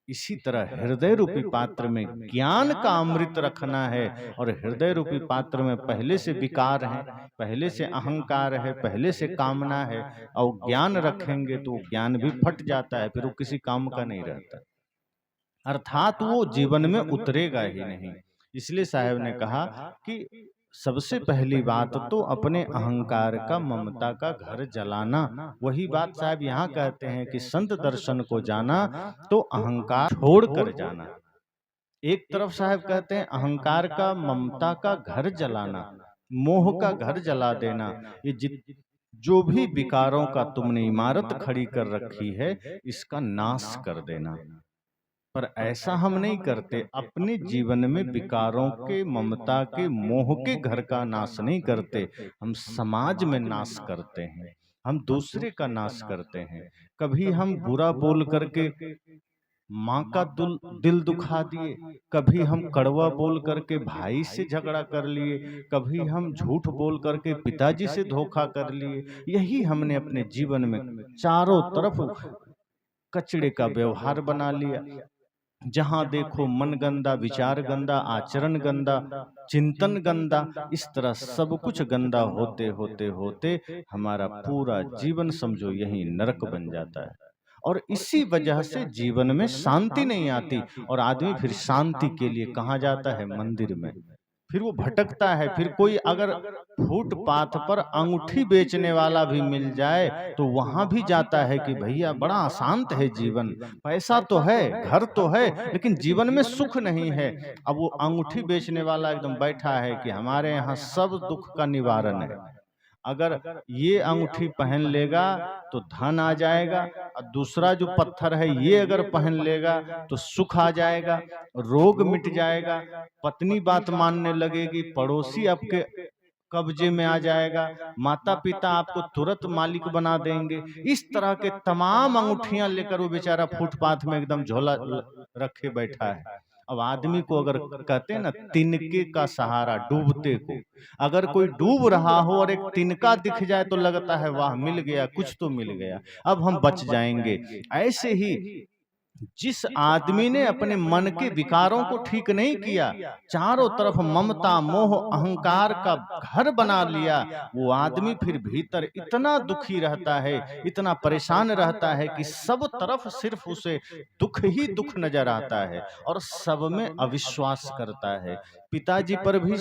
इसी तरह हृदय रूपी पात्र में ज्ञान का अमृत रखना है, और हृदय रूपी पात्र में पहले से विकार है, पहले से अहंकार है, पहले से कामना है, और ज्ञान रखेंगे तो ज्ञान भी फट जाता है, फिर वो किसी काम का नहीं रहता, अर्थात वो जीवन में उतरेगा ही नहीं। इसलिए साहब ने कहा कि सबसे पहली बात तो अपने अहंकार का, ममता का घर जलाना। वही बात साहब यहाँ कहते हैं कि संत दर्शन को जाना तो अहंकार छोड़ कर जाना। एक तरफ साहब कहते हैं अहंकार का, ममता का घर जलाना, मोह का घर जला देना, ये जो भी विकारों का तुमने इमारत खड़ी कर रखी है इसका नाश कर देना। पर ऐसा हम नहीं करते, अपने जीवन में विकारों के, ममता के, मोह के घर का नाश नहीं करते, हम समाज में नाश करते हैं। हम दूसरे का नाश करते हैं। कभी हम बुरा बोल करके माँ का दिल दुखा दिए, कभी हम कड़वा बोल करके भाई से झगड़ा कर लिए, कभी हम झूठ बोल करके पिताजी से धोखा कर लिए। यही हमने अपने जीवन में चारों तरफ कचड़े का व्यवहार बना लिया। जहां देखो मन गंदा, विचार गंदा, आचरण गंदा, चिंतन गंदा, इस तरह सब कुछ गंदा होते होते होते हमारा पूरा जीवन समझो यही नरक बन जाता है। और इसी वजह से जीवन में शांति नहीं आती, और आदमी फिर शांति के लिए कहाँ जाता है? मंदिर में। फिर वो भटकता है। फिर कोई अगर फुटपाथ पर अंगूठी बेचने वाला भी मिल जाए तो वहां भी जाता है कि भैया बड़ा अशांत है जीवन, पैसा तो है, घर तो है, लेकिन जीवन में सुख नहीं है। अब वो अंगूठी बेचने वाला एकदम बैठा है कि हमारे यहाँ सब दुख का निवारण है, अगर ये अंगूठी पहन लेगा तो धन आ जाएगा, और दूसरा जो पत्थर है ये अगर पहन लेगा तो सुख आ जाएगा, रोग मिट जाएगा, पत्नी बात मानने लगेगी, पड़ोसी आपके कब्जे में आ जाएगा, माता पिता आपको तुरंत मालिक बना देंगे। इस तरह के तमाम अंगूठियां लेकर वो बेचारा फुटपाथ में एकदम झोला रखे बैठा है। अब आदमी को अगर कहते हैं ना तिनके का सहारा, डूबते को, अगर कोई डूब रहा हो और एक तिनका दिख जाए तो लगता है वाह मिल गया, कुछ तो मिल गया, अब हम बच जाएंगे। ऐसे ही जिस आदमी ने अपने मन के विकारों को ठीक नहीं किया, चारों तरफ ममता मोह अहंकार का घर बना लिया, वो आदमी फिर भीतर इतना दुखी रहता है, इतना परेशान रहता है कि सब तरफ सिर्फ उसे दुख ही दुख नजर आता है, और सब में अविश्वास करता है। पिताजी पर भी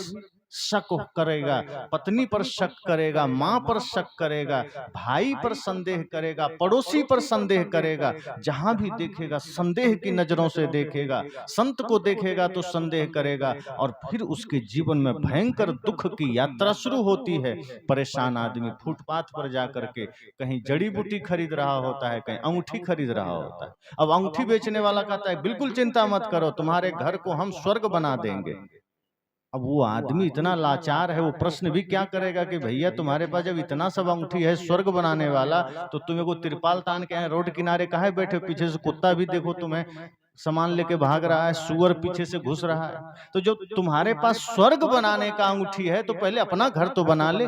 शक करेगा, पत्नी पर शक करेगा, माँ पर शक करेगा, भाई पर संदेह करेगा, पड़ोसी पर संदेह करेगा, जहां भी देखेगा संदेह की नजरों से देखेगा, संत को देखेगा तो संदेह करेगा, और फिर उसके जीवन में भयंकर दुख की यात्रा शुरू होती है। परेशान आदमी फुटपाथ पर जाकर के कहीं जड़ी बूटी खरीद रहा होता है, कहीं अंगूठी खरीद रहा होता है। अब अंगूठी बेचने वाला कहता है बिल्कुल चिंता मत करो, तुम्हारे घर को हम स्वर्ग बना देंगे। अब वो आदमी इतना लाचार है, वो प्रश्न भी क्या करेगा कि भैया तुम्हारे पास जब इतना सब अंगूठी है स्वर्ग बनाने वाला, तो तुम्हें को तिरपाल तान के हैं रोड किनारे काहे बैठे? पीछे से कुत्ता भी देखो तुम्हें सामान लेके भाग रहा है, सुअर पीछे से घुस रहा है। तो जो तुम्हारे पास स्वर्ग बनाने का अंगूठी है तो पहले अपना घर तो बना ले।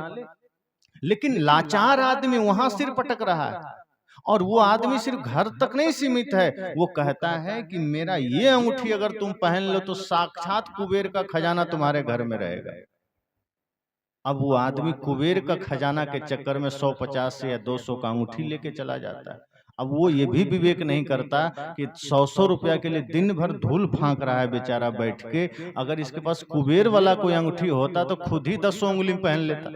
लेकिन लाचार आदमी वहां सिर पटक रहा है, और वो आदमी सिर्फ घर तक नहीं सीमित है, वो कहता है कि मेरा ये अंगूठी अगर तुम पहन लो तो साक्षात कुबेर का खजाना तुम्हारे घर में रहेगा। अब वो आदमी कुबेर का खजाना के चक्कर में 150 या 200 का अंगूठी लेके चला जाता है। अब वो ये भी विवेक नहीं करता कि 100 रुपया के लिए दिन भर धूल फांक रहा है बेचारा बैठ के, अगर इसके पास कुबेर वाला कोई अंगूठी होता तो खुद ही 10 उंगली पहन लेता,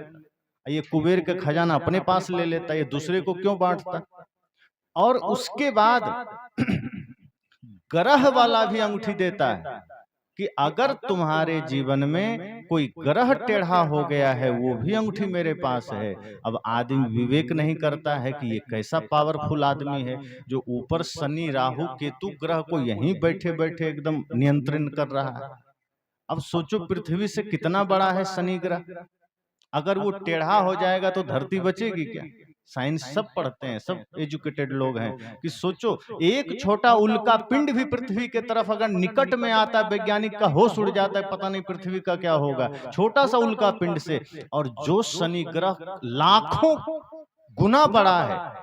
ये कुबेर का खजाना अपने पास ले लेता, ये दूसरे को क्यों बांटता। और उसके बाद ग्रह वाला भी अंगूठी देता है कि अगर तुम्हारे जीवन में कोई ग्रह टेढ़ा हो गया है वो भी अंगूठी मेरे पास है। अब आदमी विवेक नहीं करता है कि ये कैसा पावरफुल आदमी है जो ऊपर शनि राहु केतु ग्रह को यहीं बैठे बैठे एकदम नियंत्रण कर रहा है। अब सोचो पृथ्वी से कितना बड़ा है शनि ग्रह, अगर वो टेढ़ा हो जाएगा तो धरती बचेगी क्या? साइंस सब पढ़ते हैं, सब एजुकेटेड लोग हैं कि सोचो एक छोटा उल्का पिंड भी पृथ्वी के तरफ अगर निकट में आता है, वैज्ञानिक का होश उड़ जाता है, पता नहीं पृथ्वी का क्या होगा, छोटा सा उल्का पिंड से। और जो शनि ग्रह लाखों गुना बड़ा है,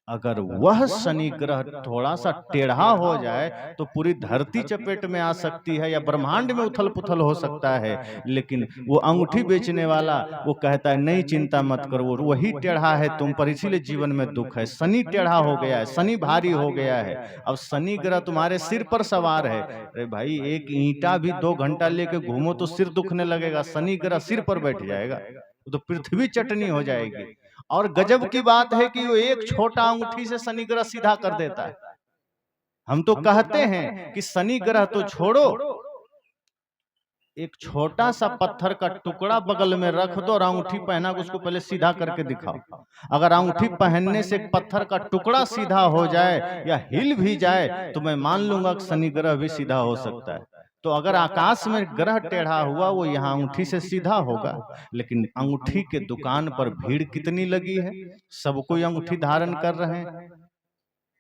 अगर वह शनि ग्रह थोड़ा सा टेढ़ा हो जाए तो पूरी धरती चपेट में आ सकती है या ब्रह्मांड में उथल पुथल हो सकता है। लेकिन वो अंगूठी बेचने वाला वो कहता है नहीं चिंता मत करो, वो वही टेढ़ा है तुम पर, इसीलिए जीवन में दुख है। शनि टेढ़ा हो गया है, शनि भारी हो गया है, अब शनि ग्रह तुम्हारे सिर पर सवार है। अरे भाई एक ईंटा भी 2 घंटा लेके घूमो तो सिर दुखने लगेगा, शनि ग्रह सिर पर बैठ जाएगा तो पृथ्वी चटनी हो जाएगी। और गजब की बात है कि वो एक छोटा अंगूठी से शनि ग्रह सीधा कर देता है। हम तो कहते हैं कि शनि ग्रह तो छोड़ो, एक छोटा सा पत्थर का टुकड़ा बगल में रख दो और अंगूठी पहना उसको पहले सीधा करके दिखाओ। अगर अंगूठी पहनने से पत्थर का टुकड़ा सीधा हो जाए या हिल भी जाए तो मैं मान लूंगा कि शनि ग्रह भी सीधा हो सकता है। तो अगर आकाश में ग्रह टेढ़ा हुआ, वो यहाँ अंगूठी से सीधा होगा। लेकिन अंगूठी के दुकान पर भीड़ कितनी लगी है, सब कोई अंगूठी धारण कर रहे हैं।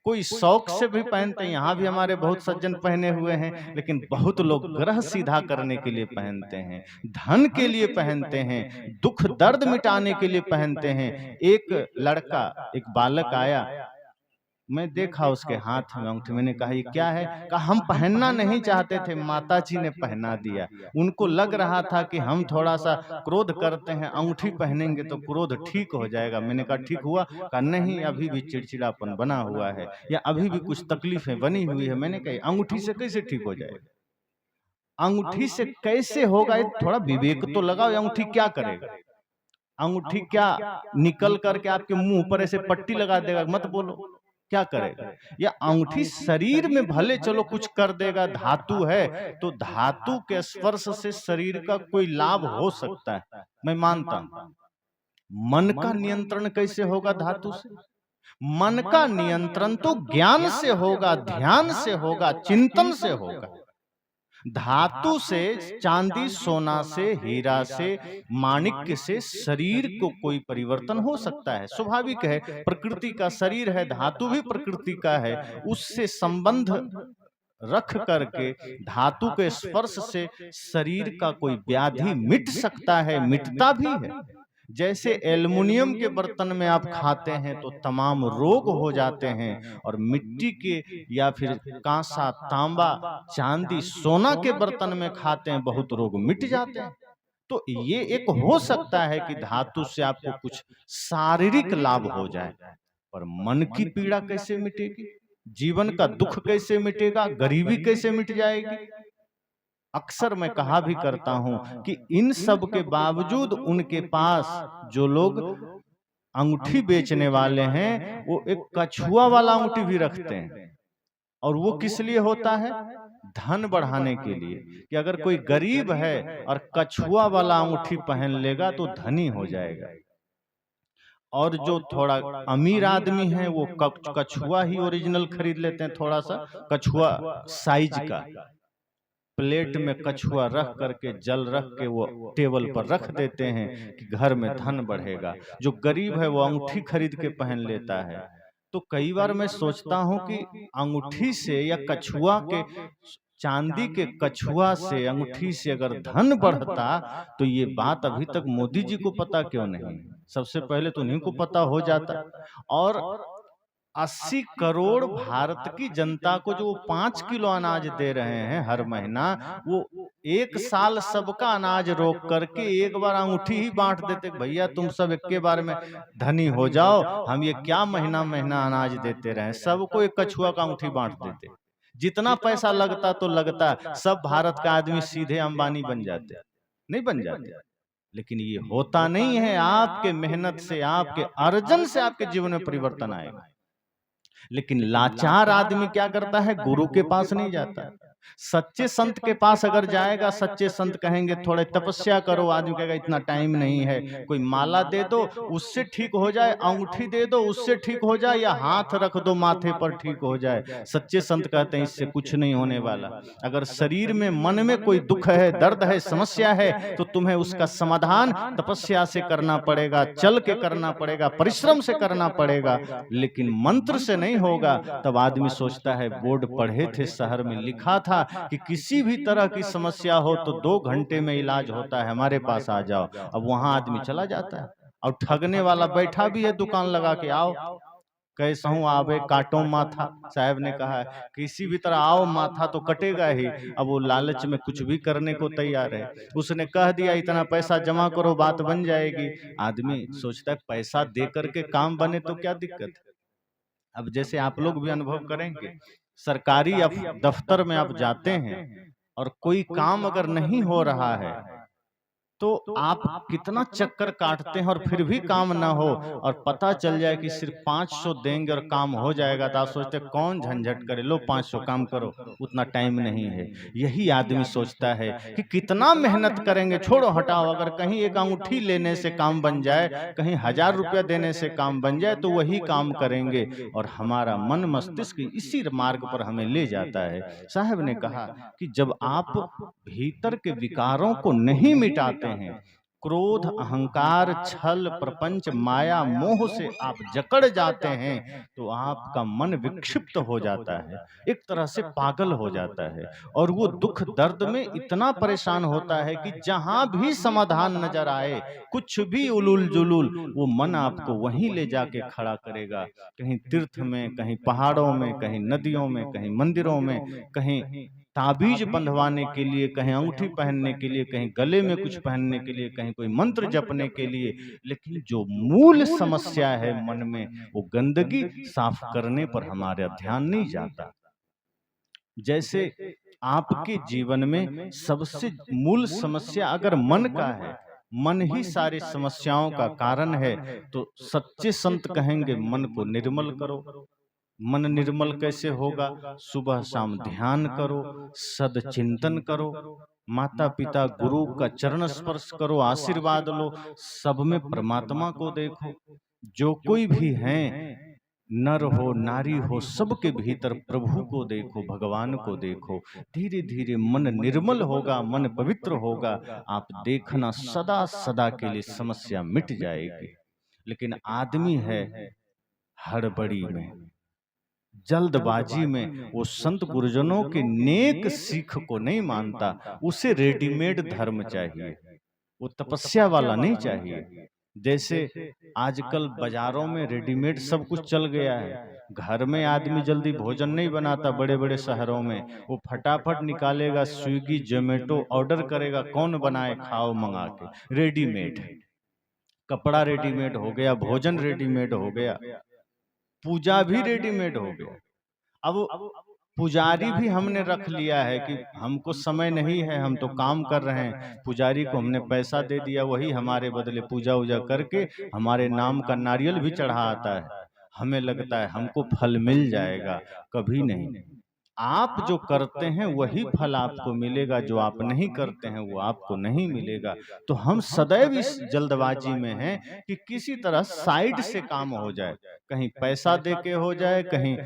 कोई शौक से भी पहनते हैं, यहाँ भी हमारे बहुत सज्जन पहने हुए हैं, लेकिन बहुत लोग ग्रह सीधा करने के लिए पहनते हैं, धन के लिए पहनते हैं, दुख दर्द मिटाने के लिए पहनते हैं। एक लड़का, एक बालक आया, मैं देखा उसके हाथ में अंगूठी, मैंने कहा ये क्या है? कहा हम पहनना नहीं चाहते थे, माताजी ने पहना दिया। उनको लग रहा था कि हम थोड़ा सा क्रोध करते हैं, अंगूठी पहनेंगे तो क्रोध ठीक हो जाएगा। मैंने कहा ठीक हुआ? कहा नहीं, अभी भी चिड़चिड़ापन बना हुआ है, या अभी भी कुछ तकलीफें बनी हुई है। मैंने कहा अंगूठी से कैसे ठीक हो जाएगा? अंगूठी से कैसे होगा? थोड़ा विवेक तो लगाओ। अंगूठी क्या करेगा? अंगूठी क्या निकल करके आपके मुंह पर ऐसे पट्टी लगा देगा? मत बोलो, क्या करेगा? या अंगूठी शरीर में भले चलो कुछ कर देगा, धातु है, तो धातु के स्पर्श से शरीर का कोई लाभ हो सकता है, मैं मानता हूं। मन का नियंत्रण कैसे होगा धातु से? मन का नियंत्रण तो ज्ञान से होगा, ध्यान से होगा, चिंतन से होगा। धातु से, चांदी सोना से, हीरा से, माणिक्य से शरीर को कोई परिवर्तन हो सकता है, स्वाभाविक है। प्रकृति का शरीर है, धातु भी प्रकृति का है। उससे संबंध रख करके धातु के स्पर्श से शरीर का कोई व्याधि मिट सकता है, मिटता भी है। जैसे एल्युमिनियम के बर्तन में आप खाते हैं तो तमाम रोग हो जाते हैं, और मिट्टी के या फिर कांसा, तांबा, चांदी, सोना के बर्तन में खाते हैं, बहुत रोग मिट जाते हैं। तो ये एक हो सकता है कि धातु से आपको कुछ शारीरिक लाभ हो जाए, पर मन की पीड़ा कैसे मिटेगी? जीवन का दुख कैसे मिटेगा? गरीबी कैसे मिट जाएगी? अक्सर मैं कहा भी करता हूं कि इन सब के बावजूद उनके पास जो लोग अंगूठी बेचने वाले हैं, वो एक कछुआ वाला अंगूठी भी रखते हैं। और वो किस लिए होता है? धन बढ़ाने के लिए, कि अगर कोई गरीब है और कछुआ वाला अंगूठी पहन लेगा तो धनी हो जाएगा। और जो थोड़ा अमीर आदमी है वो कछुआ ही ओरिजिनल खरीद लेते हैं, थोड़ा सा कछुआ साइज का, प्लेट में कछुआ रख करके, जल रख के वो टेबल पर रख देते हैं कि घर में धन बढ़ेगा। जो गरीब है वो अंगूठी खरीद के पहन लेता है। तो कई बार मैं सोचता हूं कि अंगूठी से या कछुआ के, चांदी के कछुआ से, अंगूठी से अगर धन बढ़ता तो ये बात अभी तक मोदी जी को पता क्यों नहीं? सबसे पहले तो उन्हीं को पता हो जाता। और 80 करोड़ भारत की जनता को जो 5 किलो अनाज दे रहे हैं हर महीना, वो एक साल सबका अनाज रोक करके एक बार अंगूठी ही बांट देते, भैया तुम सब एक के बार में धनी हो जाओ, हम ये क्या महीना महीना अनाज देते रहे। सबको एक कछुआ का अंगूठी बांट देते, जितना पैसा लगता तो लगता, सब भारत का आदमी सीधे अंबानी बन जाते, नहीं बन जाते। लेकिन ये होता नहीं है। आपके मेहनत से, आपके अर्जन से आपके जीवन में परिवर्तन आएगा। लेकिन लाचार आदमी क्या करता है? गुरु के पास नहीं जाता। सच्चे संत के पास अगर जाएगा, सच्चे संत कहेंगे थोड़े तपस्या करो, आदमी कहेगा इतना टाइम नहीं है, कोई माला दे दो उससे ठीक हो जाए, अंगूठी दे दो उससे ठीक हो जाए, या हाथ रख दो माथे पर ठीक हो जाए। सच्चे संत कहते हैं इससे कुछ नहीं होने वाला। अगर शरीर में, मन में कोई दुख है, दर्द है, समस्या है, तो तुम्हें उसका समाधान तपस्या से करना पड़ेगा, चल के करना पड़ेगा, परिश्रम से करना पड़ेगा, लेकिन मंत्र से नहीं होगा। तब आदमी सोचता है, बोर्ड पढ़े थे, शहर में लिखा था कि किसी भी तरह की समस्या हो तो 2 घंटे में इलाज होता है, हमारे पास आ जाओ। अब वहां आदमी चला जाता है, और ठगने वाला बैठा भी है दुकान लगा के, आओ कैसा हूं आवे काटो माथा, साहब ने कहा है, किसी भी तरह आओ, माथा तो कटेगा ही। अब वो लालच में कुछ भी करने को तैयार है। उसने कह दिया इतना पैसा जमा करो, बात बन जाएगी। आदमी सोचता है पैसा दे करके काम बने तो क्या दिक्कत है। अब जैसे आप लोग भी अनुभव करेंगे, सरकारी दफ्तर में आप जाते हैं और कोई काम अगर नहीं हो रहा है तो आप कितना चक्कर काटते हैं और फिर भी काम ना हो, और पता चल जाए कि सिर्फ 500 देंगे और काम हो जाएगा, तो आप सोचते हैं कौन झंझट करे, लो 500 काम करो, उतना टाइम नहीं है। यही आदमी सोचता है कि कितना मेहनत करेंगे, छोड़ो हटाओ, अगर कहीं एक अंगूठी लेने से काम बन जाए, कहीं 1000 रुपया देने से काम बन जाए, तो वही काम करेंगे। और हमारा मन मस्तिष्क इसी मार्ग पर हमें ले जाता है। साहब ने कहा कि जब आप भीतर के विकारों को नहीं मिटाते हैं, क्रोध, अहंकार, छल, प्रपंच, माया, मोह से आप जकड़ जाते हैं, तो आपका मन विक्षिप्त हो जाता है, एक तरह से पागल हो जाता है, और वो दुख दर्द में इतना परेशान होता है कि जहां भी समाधान नजर आए, कुछ भी उलूल जुलूल, वो मन आपको वहीं ले जाके खड़ा करेगा। कहीं तीर्थ में, कहीं पहाड़ों में, कहीं नदियों में, कहीं मंदिरों में, कहीं ताबीज बंधवाने के लिए, कहीं अंगूठी पहनने के लिए, कहीं गले में कुछ पहनने के लिए, कहीं कोई मंत्र जपने के लिए। लेकिन जो मूल समस्या है मन में, वो गंदगी साफ करने पर हमारा ध्यान नहीं जाता। जैसे आपके जीवन में सबसे मूल समस्या अगर मन का है, मन ही सारी समस्याओं का कारण है, तो सच्चे संत कहेंगे मन को निर्मल करो। मन निर्मल कैसे होगा? सुबह शाम ध्यान करो, सद चिंतन करो, माता पिता गुरु का चरण स्पर्श करो, आशीर्वाद लो, सब में परमात्मा को देखो। जो कोई भी हैं, नर हो नारी हो, सबके भीतर प्रभु को देखो, भगवान को देखो। धीरे धीरे मन निर्मल होगा, मन पवित्र होगा, आप देखना सदा सदा के लिए समस्या मिट जाएगी। लेकिन आदमी है हड़बड़ी में, जल्दबाजी में, वो संत गुरुजनों के नेक सीख को नहीं मानता, उसे रेडीमेड धर्म चाहिए, वो तपस्या वाला नहीं चाहिए। जैसे आजकल बाजारों में रेडीमेड सब कुछ चल गया है, घर में आदमी जल्दी भोजन नहीं बनाता, बड़े बड़े शहरों में वो फटाफट निकालेगा, स्विगी जोमेटो ऑर्डर करेगा, कौन बनाए, खाओ मंगा के। रेडीमेड कपड़ा रेडीमेड हो गया, भोजन रेडीमेड हो गया, पूजा भी रेडीमेड हो गया। अब पुजारी भी हमने रख लिया है कि हमको समय नहीं है, हम तो काम कर रहे हैं, पुजारी को हमने पैसा दे दिया, वही हमारे बदले पूजा उजा करके हमारे नाम का नारियल भी चढ़ा आता है। हमें लगता है हमको फल मिल जाएगा, कभी नहीं। आप जो करते हैं वही फल आपको मिलेगा, जो आप नहीं करते हैं वो आपको नहीं मिलेगा। तो हम सदैव इस जल्दबाजी में हैं कि किसी तरह साइड से काम हो जाए, कहीं पैसा दे के हो जाए, कहीं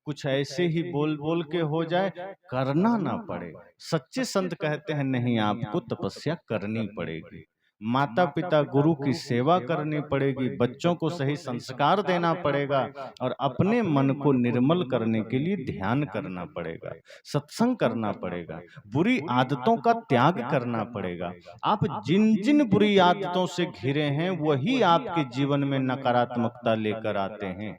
कुछ ऐसे ही बोल बोल के हो जाए, करना ना पड़े। सच्चे संत कहते हैं नहीं, आपको तपस्या करनी पड़ेगी, माता पिता गुरु की सेवा करनी पड़ेगी, बच्चों को सही संस्कार देना पड़ेगा, और अपने मन को निर्मल करने के लिए ध्यान करना पड़ेगा, सत्संग करना पड़ेगा, बुरी आदतों का त्याग करना पड़ेगा। आप जिन जिन बुरी आदतों से घिरे हैं, वही आपके जीवन में नकारात्मकता लेकर आते हैं।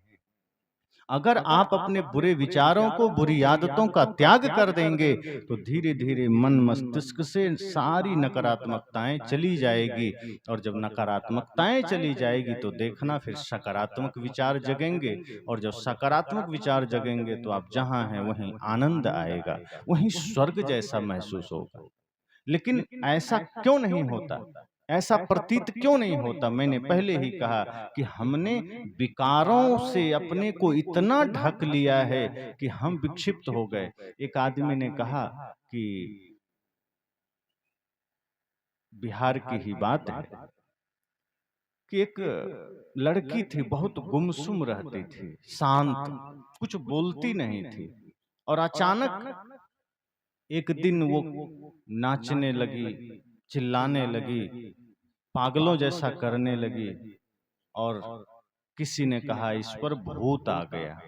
अगर आप अपने बुरे विचारों को, बुरी आदतों का त्याग कर देंगे, तो धीरे धीरे मन मस्तिष्क से सारी नकारात्मकताएं चली जाएगी, और जब नकारात्मकताएं चली जाएगी तो देखना फिर सकारात्मक विचार जगेंगे, और जब सकारात्मक विचार जगेंगे तो आप जहां हैं वहीं आनंद आएगा, वहीं स्वर्ग जैसा महसूस होगा। लेकिन ऐसा क्यों नहीं होता, ऐसा प्रतीत क्यों नहीं होता? मैंने पहले ही कहा कि हमने विकारों से अपने को इतना ढक लिया है कि हम विक्षिप्त हो गए। एक आदमी ने कहा कि बिहार की ही बात है कि एक लड़की थी, बहुत गुमसुम रहती थी, शांत, कुछ बोलती नहीं थी, और अचानक एक दिन वो नाचने लगी, चिल्लाने लगी, पागलों जैसा करने लगी, और किसी ने कहा इस पर भूत आ गया।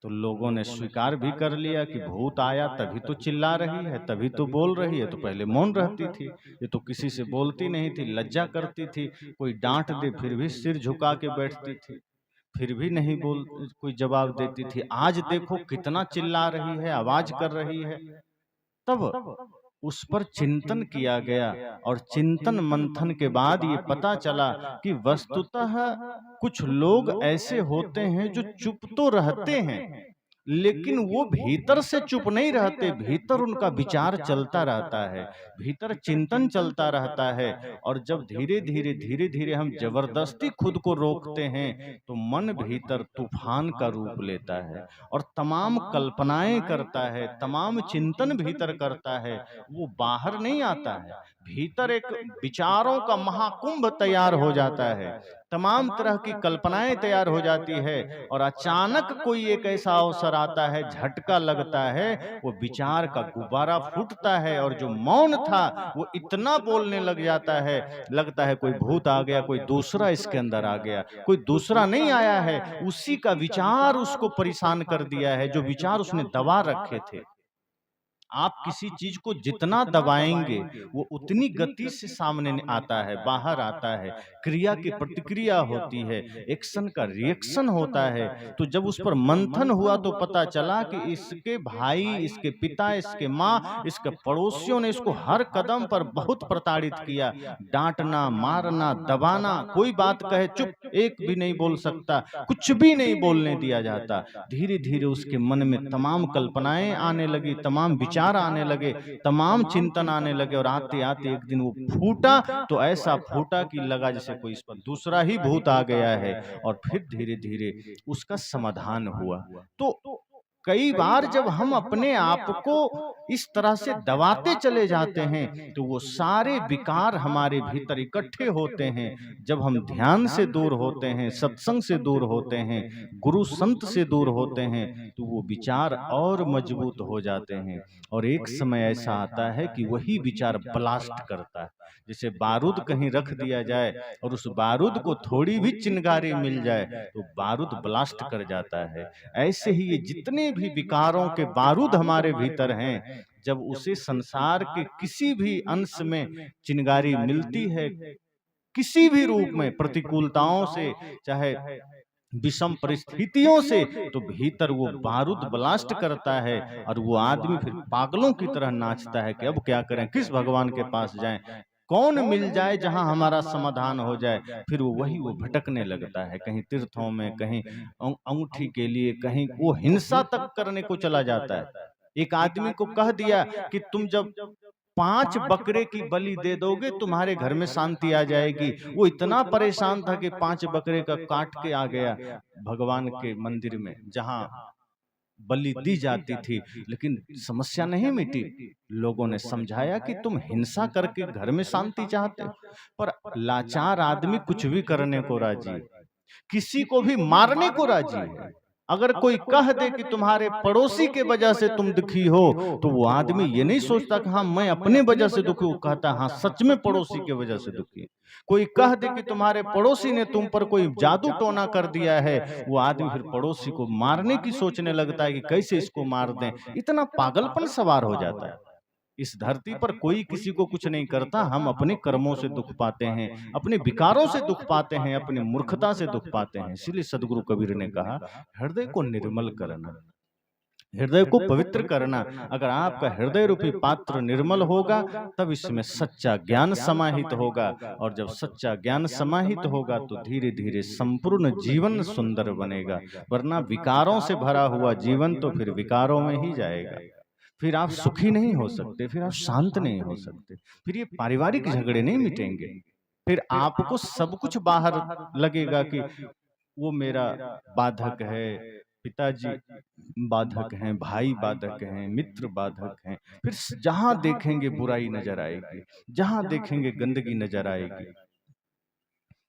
तो लोगों ने स्वीकार भी कर लिया कि भूत आया, तभी तो चिल्ला रही है, तभी तो बोल रही है, तो पहले मौन रहती थी, ये तो किसी से बोलती नहीं थी, लज्जा करती थी, कोई डांट दे फिर भी सिर झुका के बैठती थी, फिर भी नहीं बोल, कोई जवाब देती थी। आज देखो कितना चिल्ला रही है, आवाज कर रही है। तब उस पर चिंतन किया गया, और चिंतन मंथन के बाद ये पता चला कि वस्तुतः कुछ लोग ऐसे होते हैं जो चुप तो रहते हैं, लेकिन वो भीतर से चुप नहीं रहते, भीतर उनका विचार चलता रहता है, भीतर चिंतन चलता रहता है। और जब धीरे धीरे हम जबरदस्ती खुद को रोकते हैं तो मन भीतर तूफान का रूप लेता है और तमाम कल्पनाएं करता है, तमाम चिंतन भीतर करता है, वो बाहर नहीं आता है। भीतर एक विचारों का महाकुंभ तैयार हो जाता है, तमाम तरह की कल्पनाएं तैयार हो जाती है और अचानक कोई एक ऐसा अवसर आता है, झटका लगता है, वो विचार का गुब्बारा फूटता है और जो मौन था वो इतना बोलने लग जाता है, लगता है कोई भूत आ गया, कोई दूसरा इसके अंदर आ गया। कोई दूसरा नहीं आया है, उसी का विचार उसको परेशान कर दिया है, जो विचार उसने दबा रखे थे। आप किसी चीज को जितना दबाएंगे वो उतनी गति से सामने आता है, बाहर आता है, क्रिया की प्रतिक्रिया होती है, एक्शन का रिएक्शन होता है। तो जब उस पर मंथन हुआ तो पता चला कि इसके भाई, इसके पिता, इसके माँ, इसके पड़ोसियों ने इसको हर कदम पर बहुत प्रताड़ित किया। डांटना, मारना, दबाना, कोई बात कहे चुप, एक भी नहीं बोल सकता, कुछ भी नहीं बोलने दिया जाता। धीरे धीरे उसके मन में तमाम कल्पनाएं आने लगी, तमाम विचार आने लगे, तमाम चिंतन आने लगे और आते आते एक दिन वो फूटा, तो ऐसा फूटा कि लगा जैसे कोई इस पर दूसरा ही भूत आ गया है। और फिर धीरे धीरे उसका समाधान हुआ। तो कई बार जब हम अपने आप को इस तरह से दबाते चले जाते हैं तो वो सारे विकार हमारे भीतर इकट्ठे होते हैं। जब हम ध्यान से दूर होते हैं, सत्संग से दूर होते हैं, गुरु संत से दूर होते हैं, तो वो विचार और मजबूत हो जाते हैं। और एक समय ऐसा आता है कि वही विचार ब्लास्ट करता है। जैसे बारूद कहीं रख दिया जाए और उस बारूद को थोड़ी भी चिंगारी मिल जाए तो बारूद ब्लास्ट कर जाता है। ऐसे ही ये जितने भी विकारों के बारूद हमारे भीतर हैं, जब उसे संसार के किसी भी अंश में चिंगारी मिलती है, किसी भी रूप में, प्रतिकूलताओं से, चाहे विषम परिस्थितियों से, तो भीतर वो बारूद ब्लास्ट करता है और वो आदमी फिर पागलों की तरह नाचता है कि अब क्या करें, किस भगवान के पास जाएं, कौन मिल जाए जहां हमारा समाधान हो जाए। फिर वो भटकने लगता है, कहीं तीर्थों में, कहीं अंगूठी के लिए, कहीं वो हिंसा तक करने को चला जाता है। एक आदमी को कह दिया कि तुम जब 5 बकरे की बलि दे दोगे तुम्हारे घर में शांति आ जाएगी। वो इतना परेशान था कि 5 बकरे का काट के आ गया भगवान के मंदिर में जहां बलि दी जाती थी, लेकिन समस्या नहीं मिटी। लोगों ने समझाया कि तुम हिंसा करके घर में शांति चाहते हो, पर लाचार आदमी कुछ भी करने को राजी है, किसी को भी मारने को राजी है। अगर कोई कह दे कि तुम्हारे पड़ोसी के वजह से तुम दुखी हो, तो वो आदमी ये नहीं सोचता कि हाँ मैं अपने वजह से दुखी हूँ, कहता हाँ सच में पड़ोसी के वजह से दुखी। कोई कह दे कि तुम्हारे पड़ोसी ने तुम पर कोई जादू टोना कर दिया है, वो आदमी फिर पड़ोसी को मारने की सोचने लगता है कि कैसे इसको मार दें। इतना पागलपन सवार हो जाता है। इस धरती पर कोई किसी को कुछ नहीं करता, हम अपने कर्मों से दुख पाते हैं, अपने विकारों से दुख पाते हैं, अपनी मूर्खता से दुख पाते हैं। इसलिए सदगुरु कबीर ने कहा, हृदय को निर्मल करना, हृदय को पवित्र करना। अगर आपका हृदय रूपी पात्र निर्मल होगा तब इसमें सच्चा ज्ञान समाहित होगा, और जब सच्चा ज्ञान समाहित होगा तो धीरे धीरे संपूर्ण जीवन सुंदर बनेगा। वरना विकारों से भरा हुआ जीवन तो फिर विकारों में ही जाएगा। फिर आप सुखी नहीं हो सकते, फिर आप शांत नहीं हो सकते, फिर ये पारिवारिक झगड़े नहीं मिटेंगे, फिर आपको सब कुछ बाहर लगेगा कि वो मेरा बाधक है, पिताजी बाधक हैं, भाई बाधक हैं, मित्र बाधक हैं। फिर जहां देखेंगे बुराई नजर आएगी, जहां देखेंगे गंदगी नजर आएगी।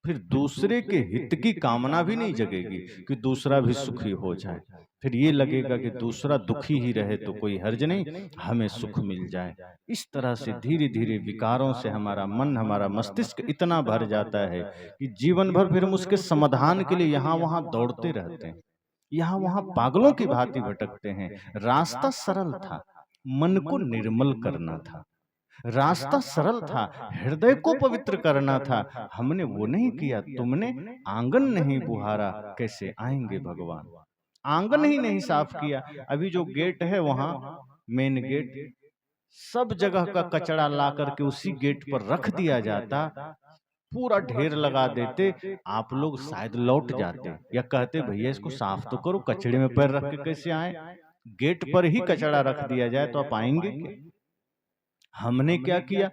फिर दूसरे के हित की कामना भी नहीं जगेगी कि दूसरा भी सुखी हो जाए। फिर ये लगेगा कि दूसरा दुखी ही रहे तो कोई हर्ज नहीं, हमें सुख मिल जाए। इस तरह से धीरे धीरे विकारों से हमारा मन, हमारा मस्तिष्क इतना भर जाता है कि जीवन भर फिर हम उसके समाधान के लिए यहाँ वहां दौड़ते रहते हैं, यहाँ वहां पागलों की भांति भटकते हैं। रास्ता सरल था, मन को निर्मल करना था, रास्ता सरल था, हृदय को पवित्र करना था। हमने वो नहीं किया। तुमने आंगन नहीं बुहारा, कैसे आएंगे भगवान। आंगन ही नहीं साफ किया। अभी जो गेट है वहां, मेन गेट, सब जगह का कचरा ला करके उसी गेट पर रख दिया जाता, पूरा ढेर लगा देते, आप लोग शायद लौट जाते या कहते भैया इसको साफ तो करो, कचड़े में पैर रख के कैसे आए। गेट पर ही कचड़ा रख दिया जाए तो आप आएंगे क्या? हमने क्या किया,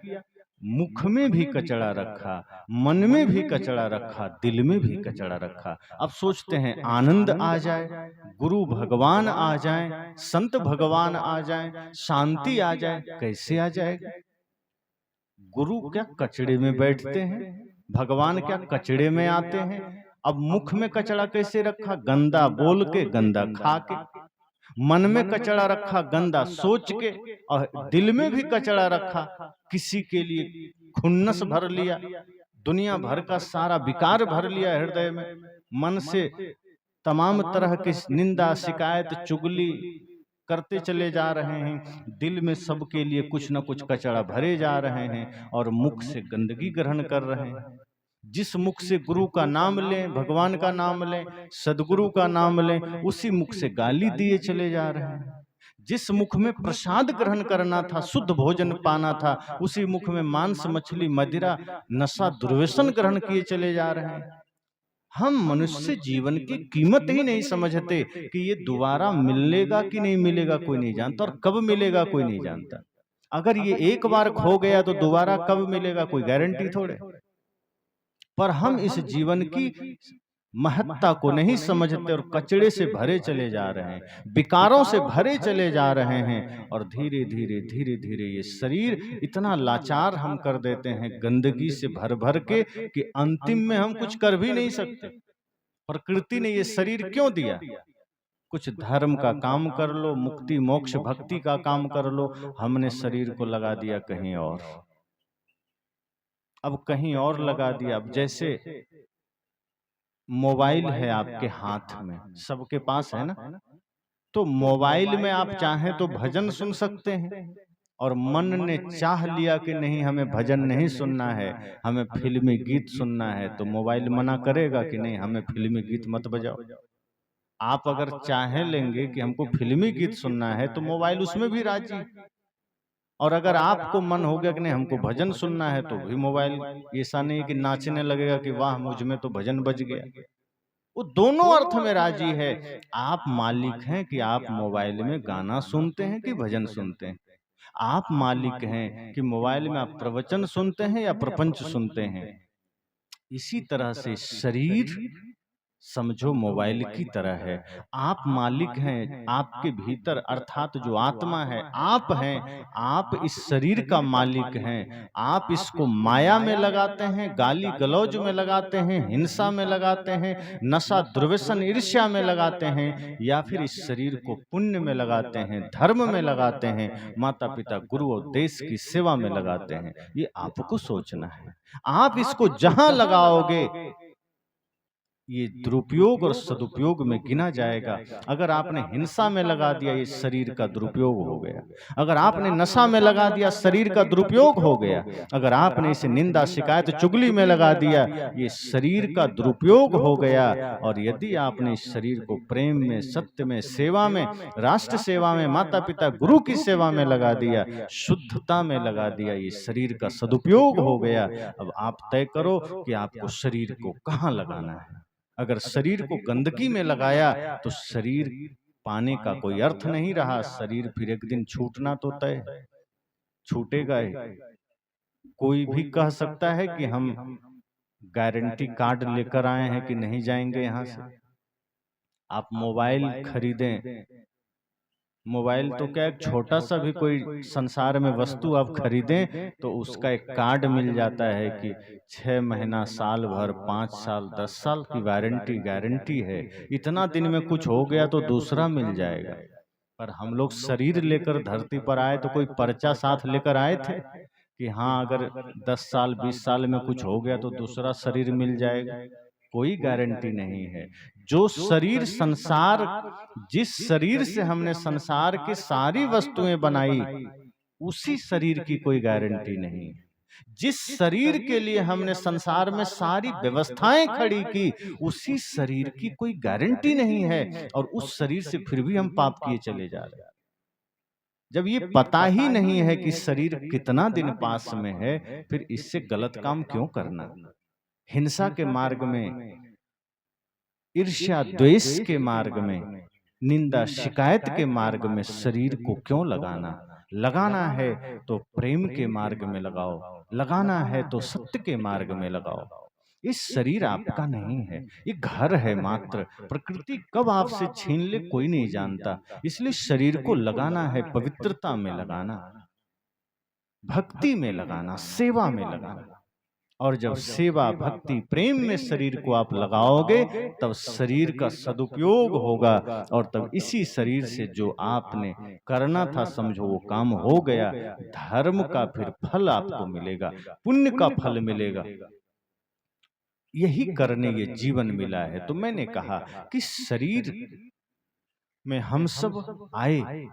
मुख में भी कचड़ा रखा, मन में भी कचड़ा रखा, दिल में भी कचड़ा रखा। अब सोचते हैं आनंद आ जाए, गुरु भगवान आ जाए, संत भगवान आ जाए, शांति आ जाए। कैसे आ जाएगा? गुरु क्या कचड़े में बैठते हैं, भगवान क्या कचड़े में आते हैं। अब मुख में कचड़ा कैसे रखा? गंदा बोल के, गंदा खा के। मन में कचड़ा रखा, गंदा सोच के। और दिल में भी कचड़ा रखा, किसी के लिए खुन्नस भर लिया, दुनिया भर का सारा विकार भर लिया हृदय में। मन से तमाम तरह की निंदा, शिकायत, चुगली करते चले जा रहे हैं। दिल में सबके लिए कुछ न कुछ कचड़ा भरे जा रहे हैं और मुख से गंदगी ग्रहण कर रहे हैं। जिस मुख से गुरु का नाम लें, भगवान का नाम लें, सदगुरु का नाम लें, उसी मुख से गाली दिए चले जा रहे हैं। जिस मुख में प्रसाद ग्रहण करना था, शुद्ध भोजन पाना था, उसी मुख में मांस, मछली, मदिरा, नशा, दुर्व्यसन ग्रहण किए चले जा रहे हैं। हम मनुष्य जीवन की कीमत ही नहीं समझते कि ये दोबारा मिलेगा कि नहीं मिलेगा कोई नहीं जानता, और कब मिलेगा कोई नहीं जानता। अगर ये एक बार खो गया तो दोबारा कब मिलेगा कोई गारंटी थोड़े। पर हम इस जीवन की महत्ता को नहीं समझते और कचड़े से भरे चले जा रहे हैं, विकारों से भरे चले जा रहे हैं। और धीरे धीरे धीरे धीरे ये शरीर इतना लाचार हम कर देते हैं गंदगी से भर भर के कि अंतिम में हम कुछ कर भी नहीं सकते। प्रकृति ने ये शरीर क्यों दिया? कुछ धर्म का काम कर लो, मुक्ति मोक्ष भक्ति का काम कर लो। हमने शरीर को लगा दिया कहीं और, अब कहीं और लगा दिया। अब जैसे मोबाइल है आपके हाथ में, सबके पास है ना, तो मोबाइल में आप चाहें तो भजन सुन सकते हैं, और मन ने चाह लिया कि नहीं हमें भजन नहीं सुनना है, हमें फिल्मी गीत सुनना है, तो मोबाइल मना करेगा कि नहीं हमें फिल्मी गीत मत बजाओ। आप अगर चाहे लेंगे कि हमको फिल्मी गीत सुनना है तो मोबाइल उसमें भी राजी। और अगर आपको मन हो गया कि नहीं हमको भजन सुनना है तो भी मोबाइल, ऐसा नहीं कि नाचने लगेगा कि वाह मुझ में तो भजन बज गया। वो दोनों अर्थ में राजी है। आप मालिक हैं कि आप मोबाइल में गाना सुनते हैं कि भजन सुनते हैं। आप मालिक हैं कि मोबाइल में आप प्रवचन सुनते हैं या प्रपंच सुनते हैं। इसी तरह से शरीर समझो मोबाइल की तरह है। आप मालिक हैं, आपके भीतर अर्थात जो आत्मा है आप हैं। आप इस शरीर का मालिक हैं। आप इसको माया में लगाते हैं, गाली गलौज में लगाते हैं, हिंसा में लगाते हैं, नशा दुर्व्यसन ईर्ष्या में लगाते हैं, या फिर इस शरीर को पुण्य में लगाते हैं, धर्म में लगाते हैं, माता पिता गुरु और देश की सेवा में लगाते हैं। ये आपको सोचना है। आप इसको जहां लगाओगे ये दुरुपयोग और सदुपयोग में गिना जाएगा। अगर आपने हिंसा में लगा दिया ये शरीर का दुरुपयोग हो गया। अगर आपने नशा में लगा दिया शरीर का दुरुपयोग हो गया। अगर आपने इसे निंदा शिकायत चुगली में लगा दिया ये शरीर का दुरुपयोग हो गया। और यदि आपने इस शरीर को प्रेम में, सत्य में, सेवा में, राष्ट्र सेवा में, माता पिता गुरु की सेवा में लगा दिया, शुद्धता में लगा दिया, ये शरीर का सदुपयोग हो गया। अब आप तय करो कि आपको शरीर को कहाँ लगाना है। अगर शरीर को गंदगी में लगाया तो शरीर पाने का कोई अर्थ नहीं रहा। शरीर फिर एक दिन छूटना तो तय, छूटेगा ही। कोई भी कह सकता है कि हम गारंटी कार्ड लेकर आए हैं कि नहीं जाएंगे यहां से। आप मोबाइल खरीदें, मोबाइल तो क्या एक छोटा सा भी कोई संसार में वस्तु आप खरीदें तो उसका एक कार्ड मिल जाता है कि 6 महीना, साल भर, 5 साल, 10 साल की वारंटी गारंटी है। इतना दिन में कुछ हो गया तो दूसरा मिल जाएगा। पर हम लोग शरीर लेकर धरती पर आए तो कोई पर्चा साथ लेकर आए थे कि हाँ अगर 10 साल 20 साल में कुछ हो गया तो दूसरा शरीर मिल जाएगा। कोई गारंटी नहीं है। जो शरीर संसार, जिस शरीर से हमने संसार की सारी वस्तुएं बनाई उसी शरीर की कोई गारंटी नहीं। जिस शरीर के लिए हमने संसार में सारी व्यवस्थाएं खड़ी की उसी शरीर की कोई गारंटी नहीं है। और उस शरीर से फिर भी हम पाप किए चले जा रहे हैं। जब ये पता ही नहीं है कि शरीर कितना दिन पास में है, फिर इससे गलत काम क्यों करना। हिंसा के मार्ग में, ईर्ष्या द्वेष के मार्ग में, निंदा शिकायत के मार्ग में शरीर को क्यों लगाना? लगाना है तो प्रेम के मार्ग में लगाओ, लगाना है तो सत्य के मार्ग में लगाओ। इस शरीर आपका नहीं है, ये घर है मात्र। प्रकृति कब आपसे छीन ले कोई नहीं जानता, इसलिए शरीर को लगाना है पवित्रता में लगाना, भक्ति में लगाना, सेवा में लगाना। और जब सेवा भक्ति प्रेम में शरीर को आप लगाओगे तब शरीर का सदुपयोग होगा, और तब इसी शरीर से जो आपने करना था समझो वो काम हो गया। धर्म का फिर फल आपको मिलेगा, पुण्य का फल मिलेगा। यही करने ये जीवन मिला है। तो मैंने कहा कि शरीर में हम सब आए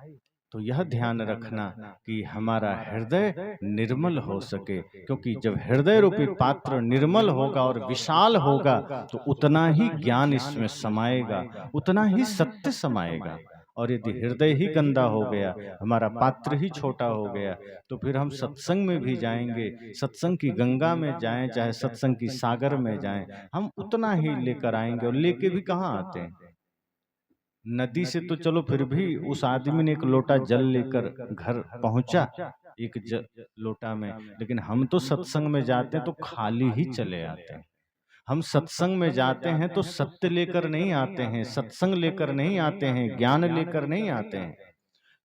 तो यह ध्यान रखना कि हमारा हृदय निर्मल हो सके, क्योंकि जब हृदय रूपी पात्र निर्मल होगा और विशाल होगा तो उतना ही ज्ञान इसमें समाएगा, उतना ही सत्य समाएगा। और यदि हृदय ही गंदा हो गया, हमारा पात्र ही छोटा हो गया, तो फिर हम सत्संग में भी जाएंगे, सत्संग की गंगा में जाएं, चाहे सत्संग की सागर में जाएं, हम उतना ही लेकर आएंगे। और लेके भी कहाँ आते हैं? नदी से तो चलो फिर भी उस आदमी ने एक लोटा जल लेकर घर पहुंचा, एक लोटा में, लेकिन हम तो सत्संग में जाते हैं तो खाली ही चले आते हैं। हम सत्संग में जाते हैं तो सत्य लेकर नहीं आते हैं, सत्संग लेकर नहीं आते हैं, ज्ञान लेकर नहीं आते हैं।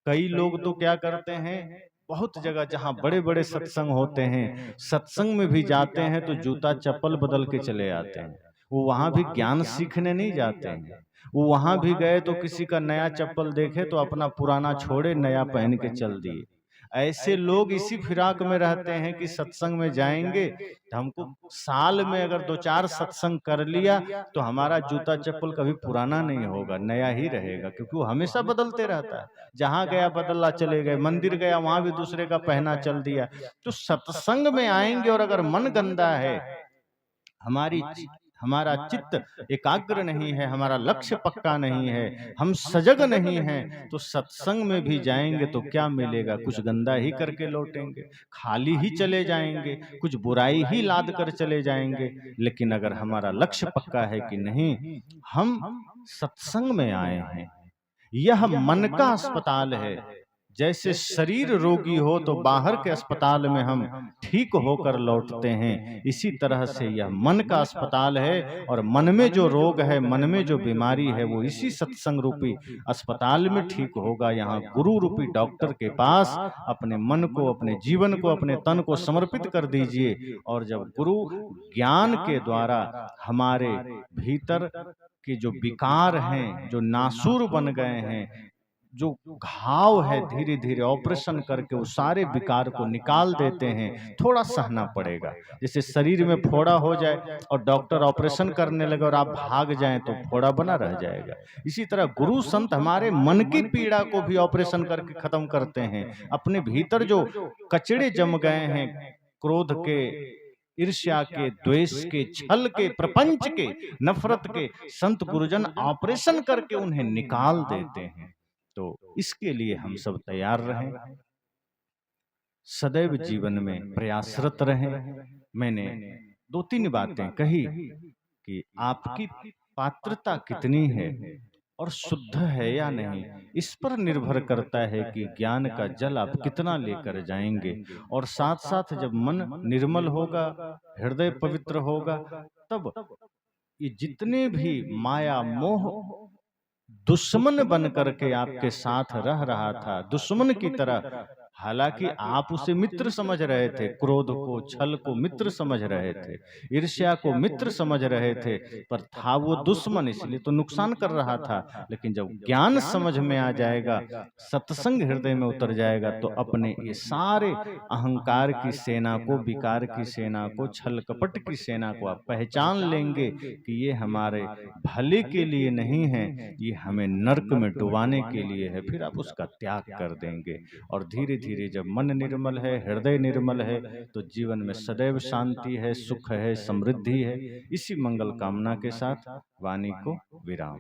कई लोग तो क्या करते हैं, बहुत जगह जहां बड़े बड़े सत्संग होते हैं, सत्संग में भी जाते हैं तो जूता चप्पल बदल के चले आते हैं। वो वहां भी ज्ञान सीखने नहीं जाते हैं। वो वहां भी गए तो किसी का नया चप्पल देखे तो अपना पुराना छोड़े, नया पहन के चल दिए। ऐसे लोग इसी फिराक में रहते हैं कि सत्संग में जाएंगे तो हमको साल में अगर 2-4 सत्संग कर लिया तो हमारा जूता चप्पल कभी पुराना नहीं होगा, नया ही रहेगा, क्योंकि वो हमेशा बदलते रहता है। जहां गया बदला चले गए, मंदिर गया वहां भी दूसरे का पहना चल दिया। तो सत्संग में आएंगे और अगर मन गंदा है, हमारा चित्त एकाग्र नहीं है, हमारा लक्ष्य पक्का नहीं है, हम सजग नहीं हैं, तो सत्संग में भी जाएंगे तो क्या मिलेगा? कुछ गंदा ही करके लौटेंगे, खाली ही चले जाएंगे, कुछ बुराई ही लाद कर चले जाएंगे। लेकिन अगर हमारा लक्ष्य पक्का है कि नहीं, हम सत्संग में आए हैं, यह मन का अस्पताल है। जैसे शरीर रोगी हो तो बाहर के अस्पताल में हम ठीक होकर लौटते हैं, इसी तरह से यह मन का अस्पताल है। और मन में जो रोग है, मन में जो बीमारी है, वो इसी सत्संग रूपी अस्पताल में ठीक होगा। यहाँ गुरु रूपी डॉक्टर के पास अपने मन को, अपने जीवन को, अपने तन को समर्पित कर दीजिए। और जब गुरु ज्ञान के द्वारा हमारे भीतर के जो विकार हैं, जो नासूर बन गए हैं, जो घाव है, धीरे धीरे ऑपरेशन करके उस सारे विकार को निकाल देते हैं। थोड़ा सहना पड़ेगा, जैसे शरीर में फोड़ा हो जाए और डॉक्टर ऑपरेशन करने लगे और आप भाग जाएं तो फोड़ा बना रह जाएगा। इसी तरह गुरु संत हमारे मन की पीड़ा को भी ऑपरेशन करके खत्म करते हैं। अपने भीतर जो कचड़े जम गए हैं, क्रोध के, ईर्ष्या के, द्वेष के, छल के, प्रपंच के, नफरत के, संत गुरुजन ऑपरेशन करके उन्हें निकाल देते हैं। तो इसके लिए हम सब तैयार रहें, सदैव जीवन में प्रयासरत रहें। मैंने 2-3 बातें कही कि आपकी पात्रता कितनी है और शुद्ध है या नहीं, इस पर निर्भर करता है कि ज्ञान का जल आप कितना लेकर जाएंगे। और साथ साथ जब मन निर्मल होगा, हृदय पवित्र होगा, तब ये जितने भी माया मोह दुश्मन बन करके आपके साथ रह रहा था, दुश्मन की तरह, हालांकि आप उसे मित्र समझ रहे थे, क्रोध को, छल को मित्र समझ रहे थे, ईर्ष्या को मित्र समझ रहे थे, पर था वो दुश्मन, इसलिए तो नुकसान कर रहा था। लेकिन जब ज्ञान समझ में आ जाएगा, सत्संग हृदय में उतर जाएगा, तो अपने ये सारे अहंकार की सेना को, विकार की सेना को, छल कपट की सेना को आप पहचान लेंगे कि ये हमारे भले के लिए नहीं है, ये हमें नरक में डुबाने के लिए है। फिर आप उसका त्याग कर देंगे। और धीरे धीरे जब मन निर्मल है, हृदय निर्मल है, तो जीवन में सदैव शांति है, सुख है, समृद्धि है। इसी मंगल कामना के साथ वाणी को विराम।